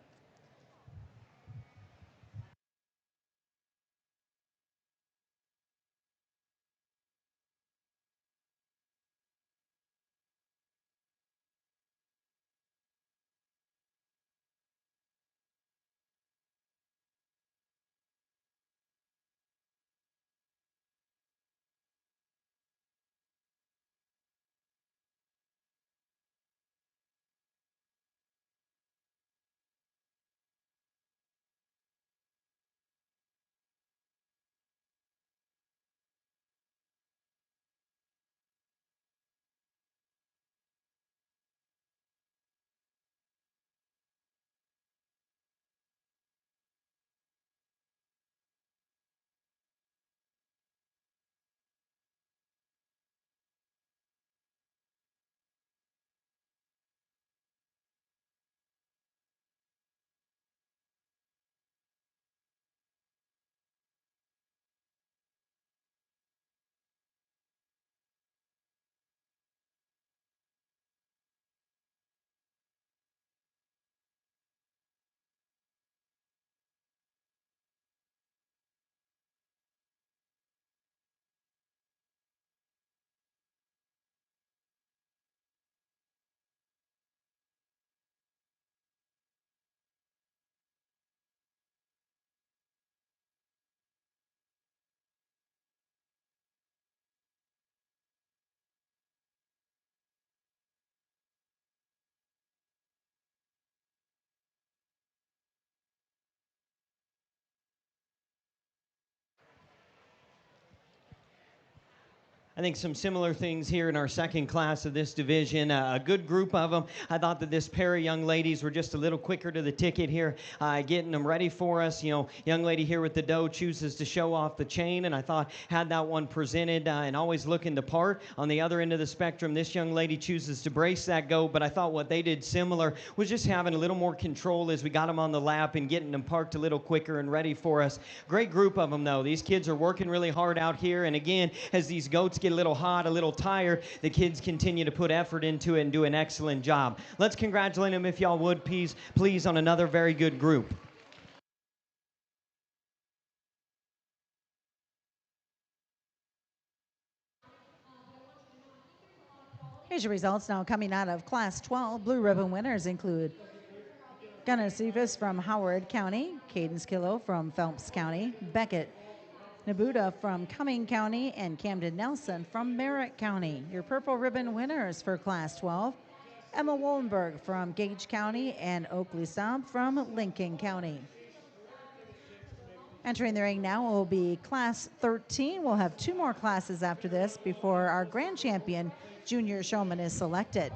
I think some similar things here in our second class of this division. A good group of them. I thought that this pair of young ladies were just a little quicker to the ticket here, getting them ready for us. You know, young lady here with the doe chooses to show off the chain, and I thought had that one presented and always looking the part. On the other end of the spectrum, this young lady chooses to brace that goat, but I thought what they did similar was just having a little more control as we got them on the lap and getting them parked a little quicker and ready for us. Great group of them, though. These kids are working really hard out here, and again, as these goats get a little hot, a little tired, the kids continue to put effort into it and do an excellent job. Let's congratulate them, if y'all would, please, on another very good group. Here's your results now coming out of Class 12. Blue ribbon winners include Gunnar Cephas from Howard County, Cadence Killo from Phelps County, Beckett Nabuda from Cumming County, and Camden Nelson from Merritt County. Your purple ribbon winners for Class 12, Emma Wollenberg from Gage County and Oakley Staub from Lincoln County. Entering the ring now will be Class 13. We'll have 2 more classes after this before our grand champion junior showman is selected.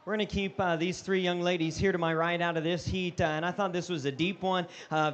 We're going to keep these three young ladies here to my right out of this heat, and I thought this was a deep one.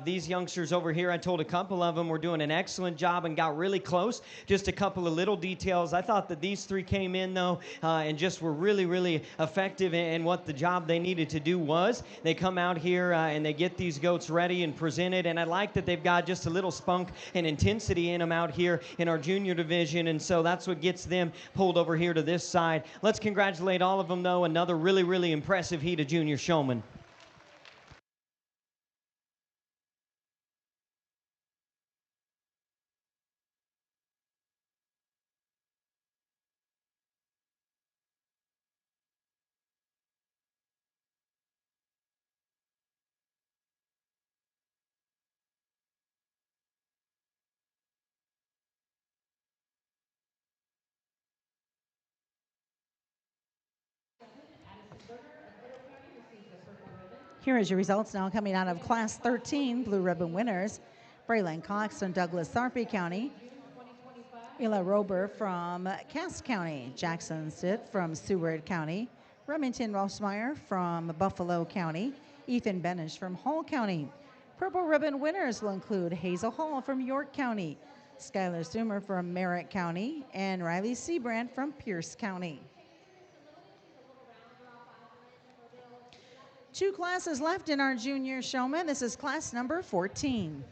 These youngsters over here, I told a couple of them were doing an excellent job and got really close. Just a couple of little details. I thought that these three came in, though, and just were really, really effective in what the job they needed to do was. They come out here and they get these goats ready and presented, and I like that they've got just a little spunk and intensity in them out here in our junior division, and so that's what gets them pulled over here to this side. Let's congratulate all of them, though. Another really, really impressive heat of junior showmen. Here is your results now coming out of Class 13 blue ribbon winners. Braylon Cox from Douglas Sarpy County. Ella Rober from Cass County. Jackson Stitt from Seward County. Remington Rossmeyer from Buffalo County. Ethan Benish from Hall County. Purple ribbon winners will include Hazel Hall from York County, Skylar Sumer from Merritt County, and Riley Seabrand from Pierce County. 2 classes left in our junior showman. This is class number 14.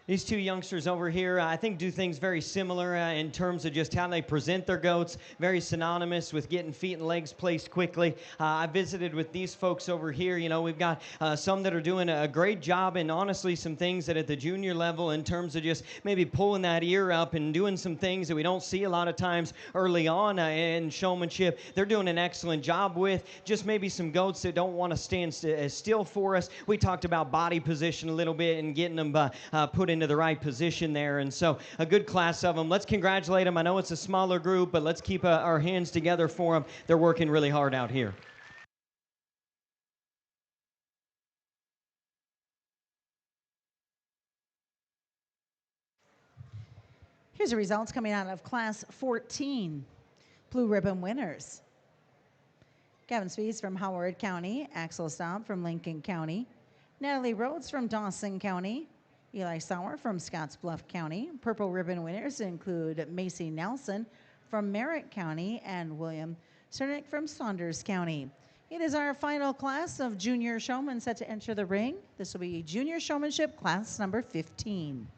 These two youngsters over here, I think, do things very similar in terms of just how they present their goats, very synonymous with getting feet and legs placed quickly. I visited with these folks over here. You know, we've got some that are doing a great job, and honestly, some things that at the junior level in terms of just maybe pulling that ear up and doing some things that we don't see a lot of times early on in showmanship. They're doing an excellent job with. Just maybe some goats that don't want to stand still for us. We talked about body position a little bit and getting them put into the right position there. And so a good class of them. Let's congratulate them. I know it's a smaller group, but let's keep our hands together for them. They're working really hard out here. Here's the results coming out of Class 14. Blue ribbon winners: Gavin Spees from Howard County, Axel Staub from Lincoln County, Natalie Rhodes from Dawson County, Eli Sauer from Scottsbluff County. Purple ribbon winners include Macy Nelson from Merritt County and William Cernick from Saunders County. It is our final class of junior showmen set to enter the ring. This will be junior showmanship class number 15.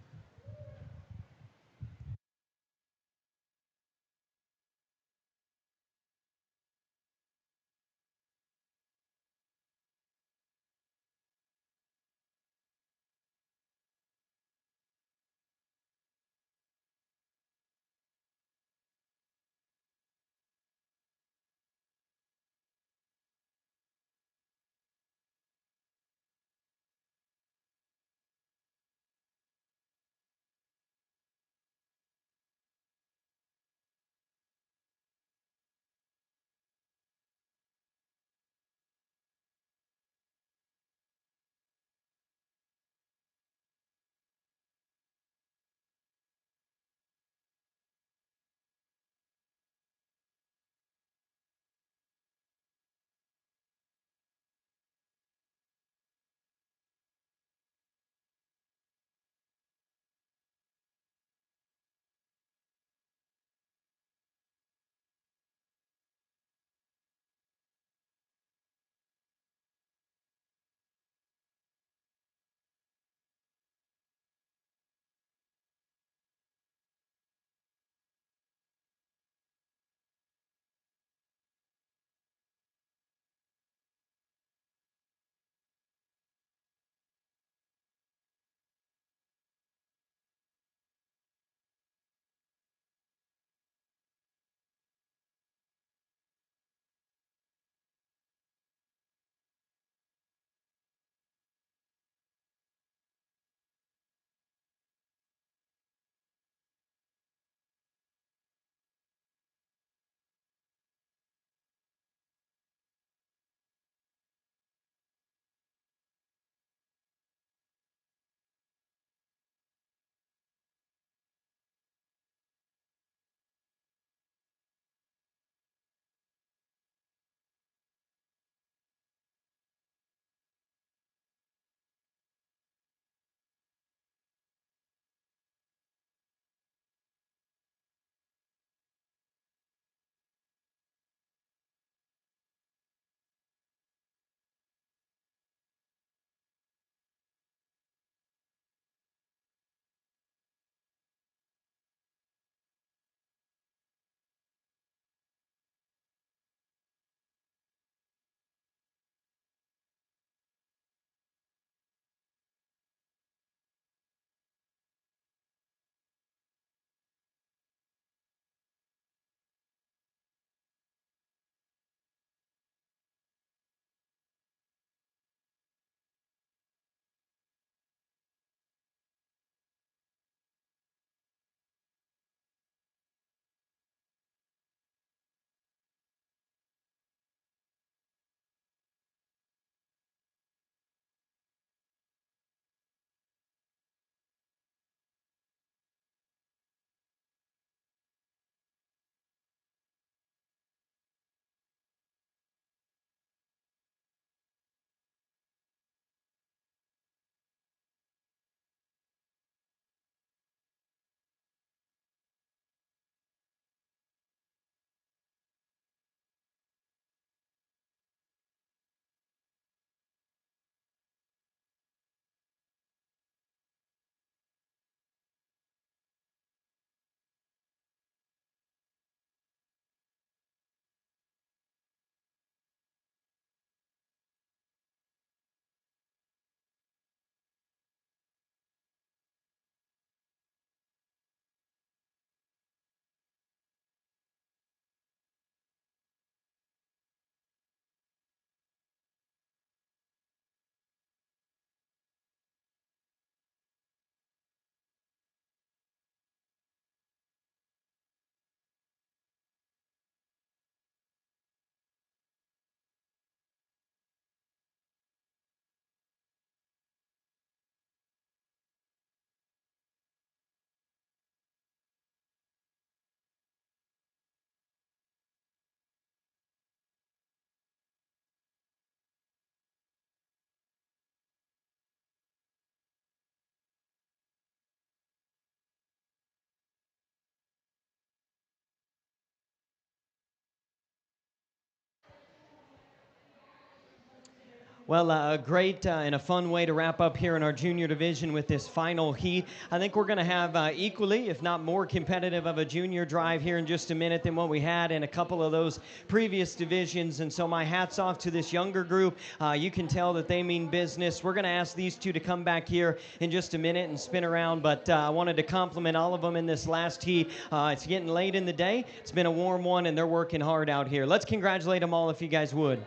Well, a great and a fun way to wrap up here in our junior division with this final heat. I think we're going to have equally, if not more competitive of a junior drive here in just a minute than what we had in a couple of those previous divisions. And so my hat's off to this younger group. You can tell that they mean business. We're going to ask these two to come back here in just a minute and spin around. But I wanted to compliment all of them in this last heat. It's getting late in the day. It's been a warm one, and they're working hard out here. Let's congratulate them all if you guys would.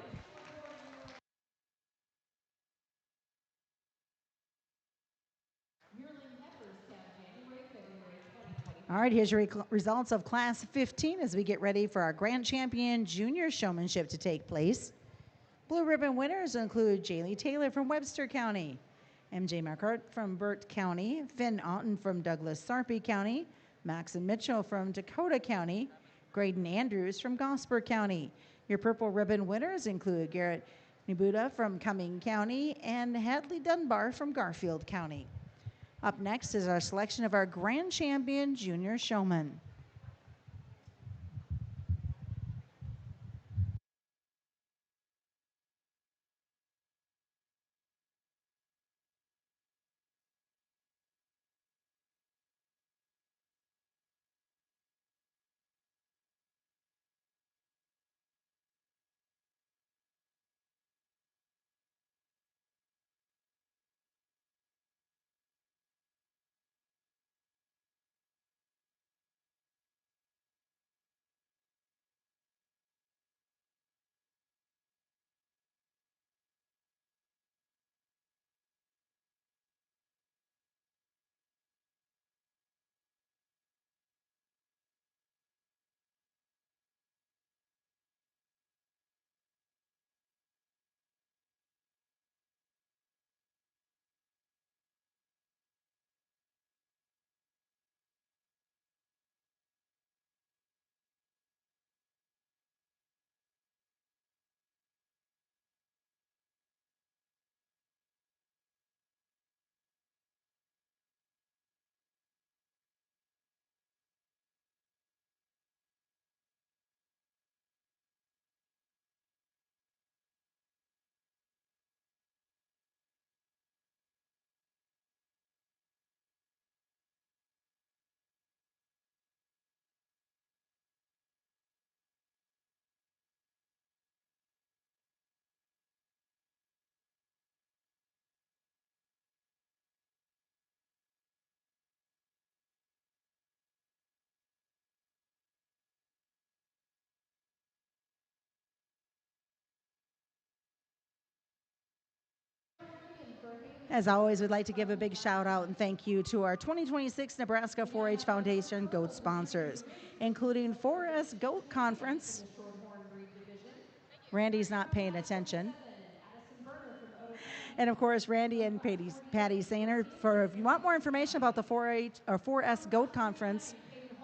All right, here's your results of Class 15 as we get ready for our Grand Champion Junior Showmanship to take place. Blue ribbon winners include Jaylee Taylor from Webster County, MJ Marquardt from Burt County, Finn Otten from Douglas Sarpy County, Maxon Mitchell from Dakota County, Graydon Andrews from Gosper County. Your purple ribbon winners include Garrett Nibuda from Cumming County and Hadley Dunbar from Garfield County. Up next is our selection of our Grand Champion Junior Showman. As always, we'd like to give a big shout out and thank you to our 2026 Nebraska 4-H Foundation GOAT sponsors, including 4S GOAT Conference. Randy's not paying attention. And of course, Randy and Patty Sainer. If you want more information about the 4-H or 4S GOAT Conference,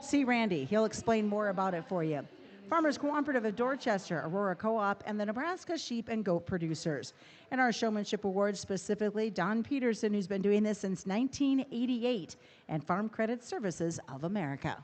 see Randy. He'll explain more about it for you. Farmers Cooperative of Dorchester, Aurora Co-op, and the Nebraska Sheep and Goat Producers. And our Showmanship Awards, specifically Don Peterson, who's been doing this since 1988, and Farm Credit Services of America.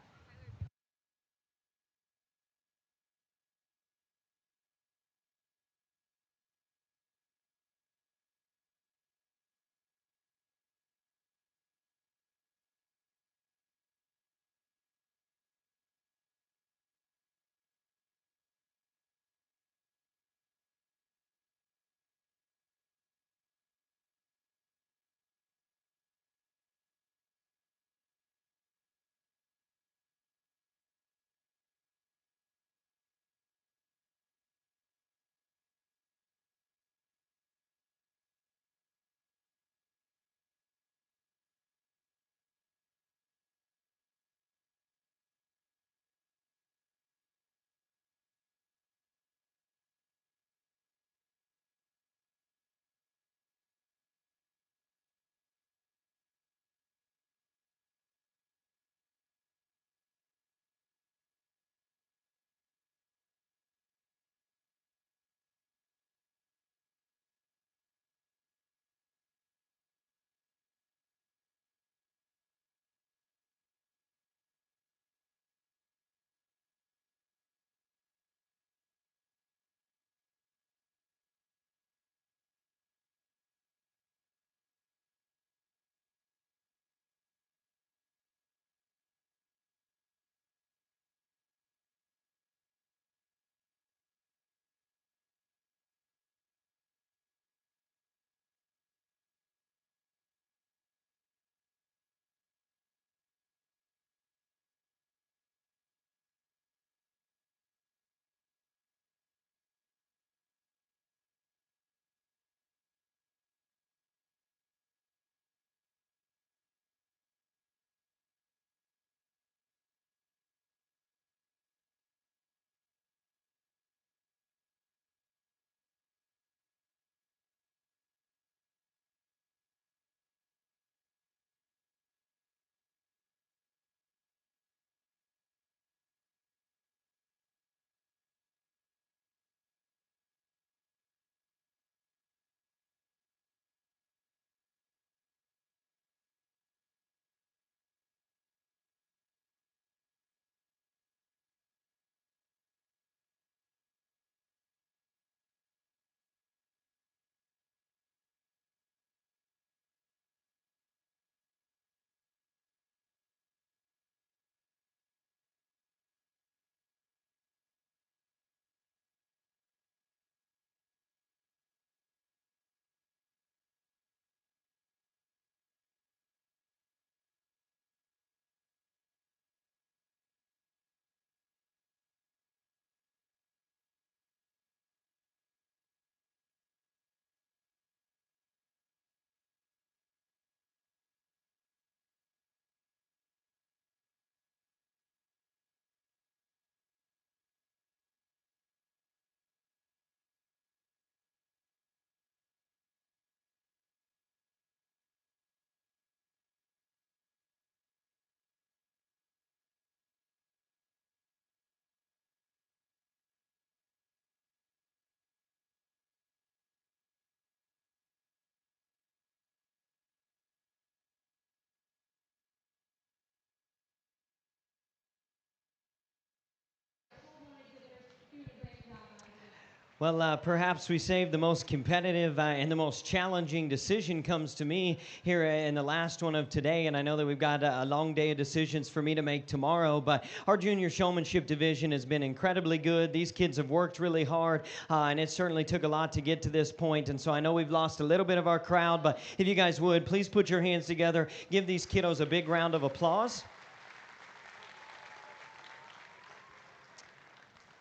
Well, perhaps we saved the most competitive and the most challenging decision comes to me here in the last one of today. And I know that we've got a long day of decisions for me to make tomorrow. But our junior showmanship division has been incredibly good. These kids have worked really hard, and it certainly took a lot to get to this point. And so I know we've lost a little bit of our crowd. But if you guys would, please put your hands together. Give these kiddos a big round of applause.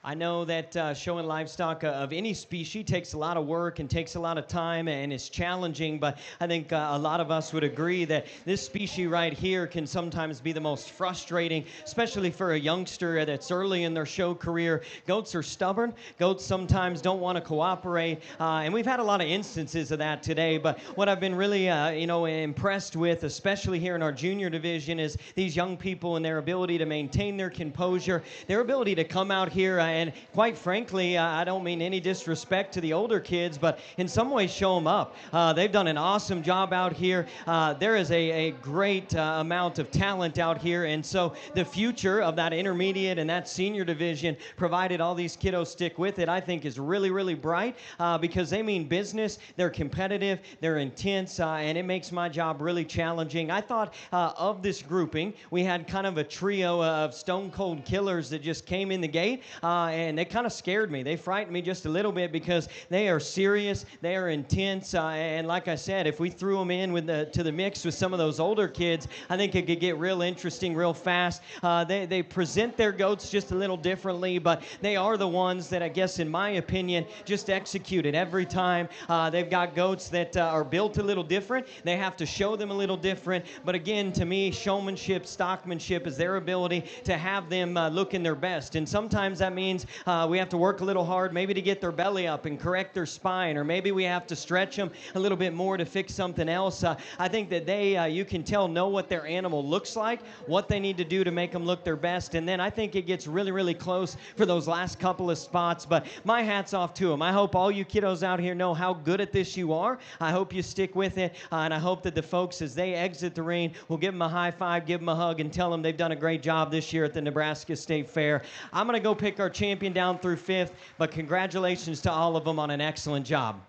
I know that showing livestock of any species takes a lot of work and takes a lot of time and is challenging, but I think a lot of us would agree that this species right here can sometimes be the most frustrating, especially for a youngster that's early in their show career. Goats are stubborn. Goats sometimes don't want to cooperate, and we've had a lot of instances of that today, but what I've been really impressed with, especially here in our junior division, is these young people and their ability to maintain their composure, their ability to come out here and quite frankly, I don't mean any disrespect to the older kids, but in some ways show them up. They've done an awesome job out here. There is a great amount of talent out here, and so the future of that intermediate and that senior division, provided all these kiddos stick with it, I think is really, really bright because they mean business, they're competitive, they're intense, and it makes my job really challenging. I thought of this grouping, we had kind of a trio of stone cold killers that just came in the gate, and they kind of scared me. They frightened me just a little bit because they are serious, they are intense, and like I said, if we threw them in with to the mix with some of those older kids, I think it could get real interesting real fast. They present their goats just a little differently, but they are the ones that I guess, in my opinion, just execute it every time. They've got goats that are built a little different. They have to show them a little different, but again, to me, showmanship, stockmanship is their ability to have them looking their best, and sometimes that means we have to work a little hard maybe to get their belly up and correct their spine, or maybe we have to stretch them a little bit more to fix something else. I think that they, you can know what their animal looks like, what they need to do to make them look their best, and then I think it gets really, really close for those last couple of spots, but my hat's off to them. I hope all you kiddos out here know how good at this you are. I hope you stick with it, and I hope that the folks, as they exit the ring, will give them a high five, give them a hug, and tell them they've done a great job this year at the Nebraska State Fair. I'm going to go pick our champion down through 5th, but congratulations to all of them on an excellent job.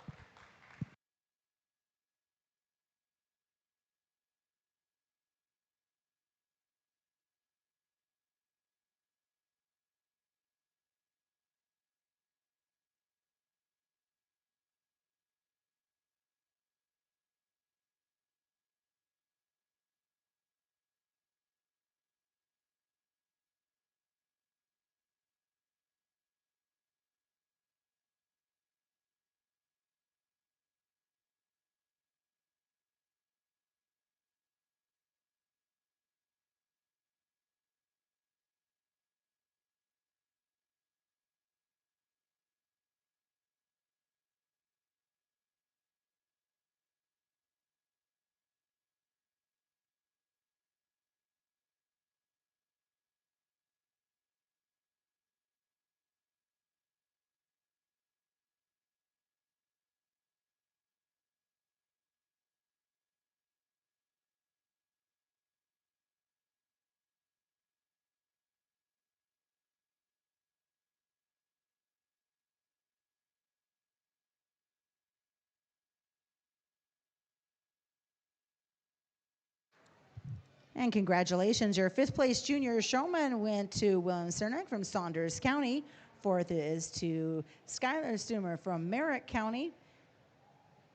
And congratulations, your 5th place junior showman went to William Cernak from Saunders County. 4th is to Skylar Stumer from Merritt County.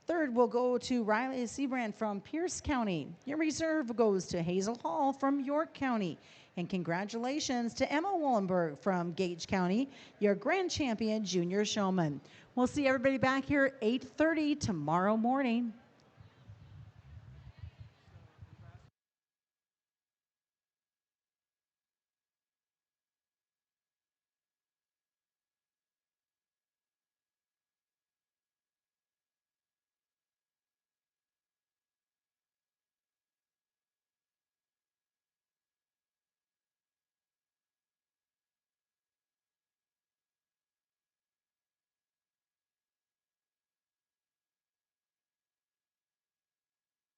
3rd will go to Riley Seabrand from Pierce County. Your reserve goes to Hazel Hall from York County. And congratulations to Emma Wallenberg from Gage County, your grand champion junior showman. We'll see everybody back here 8:30 tomorrow morning.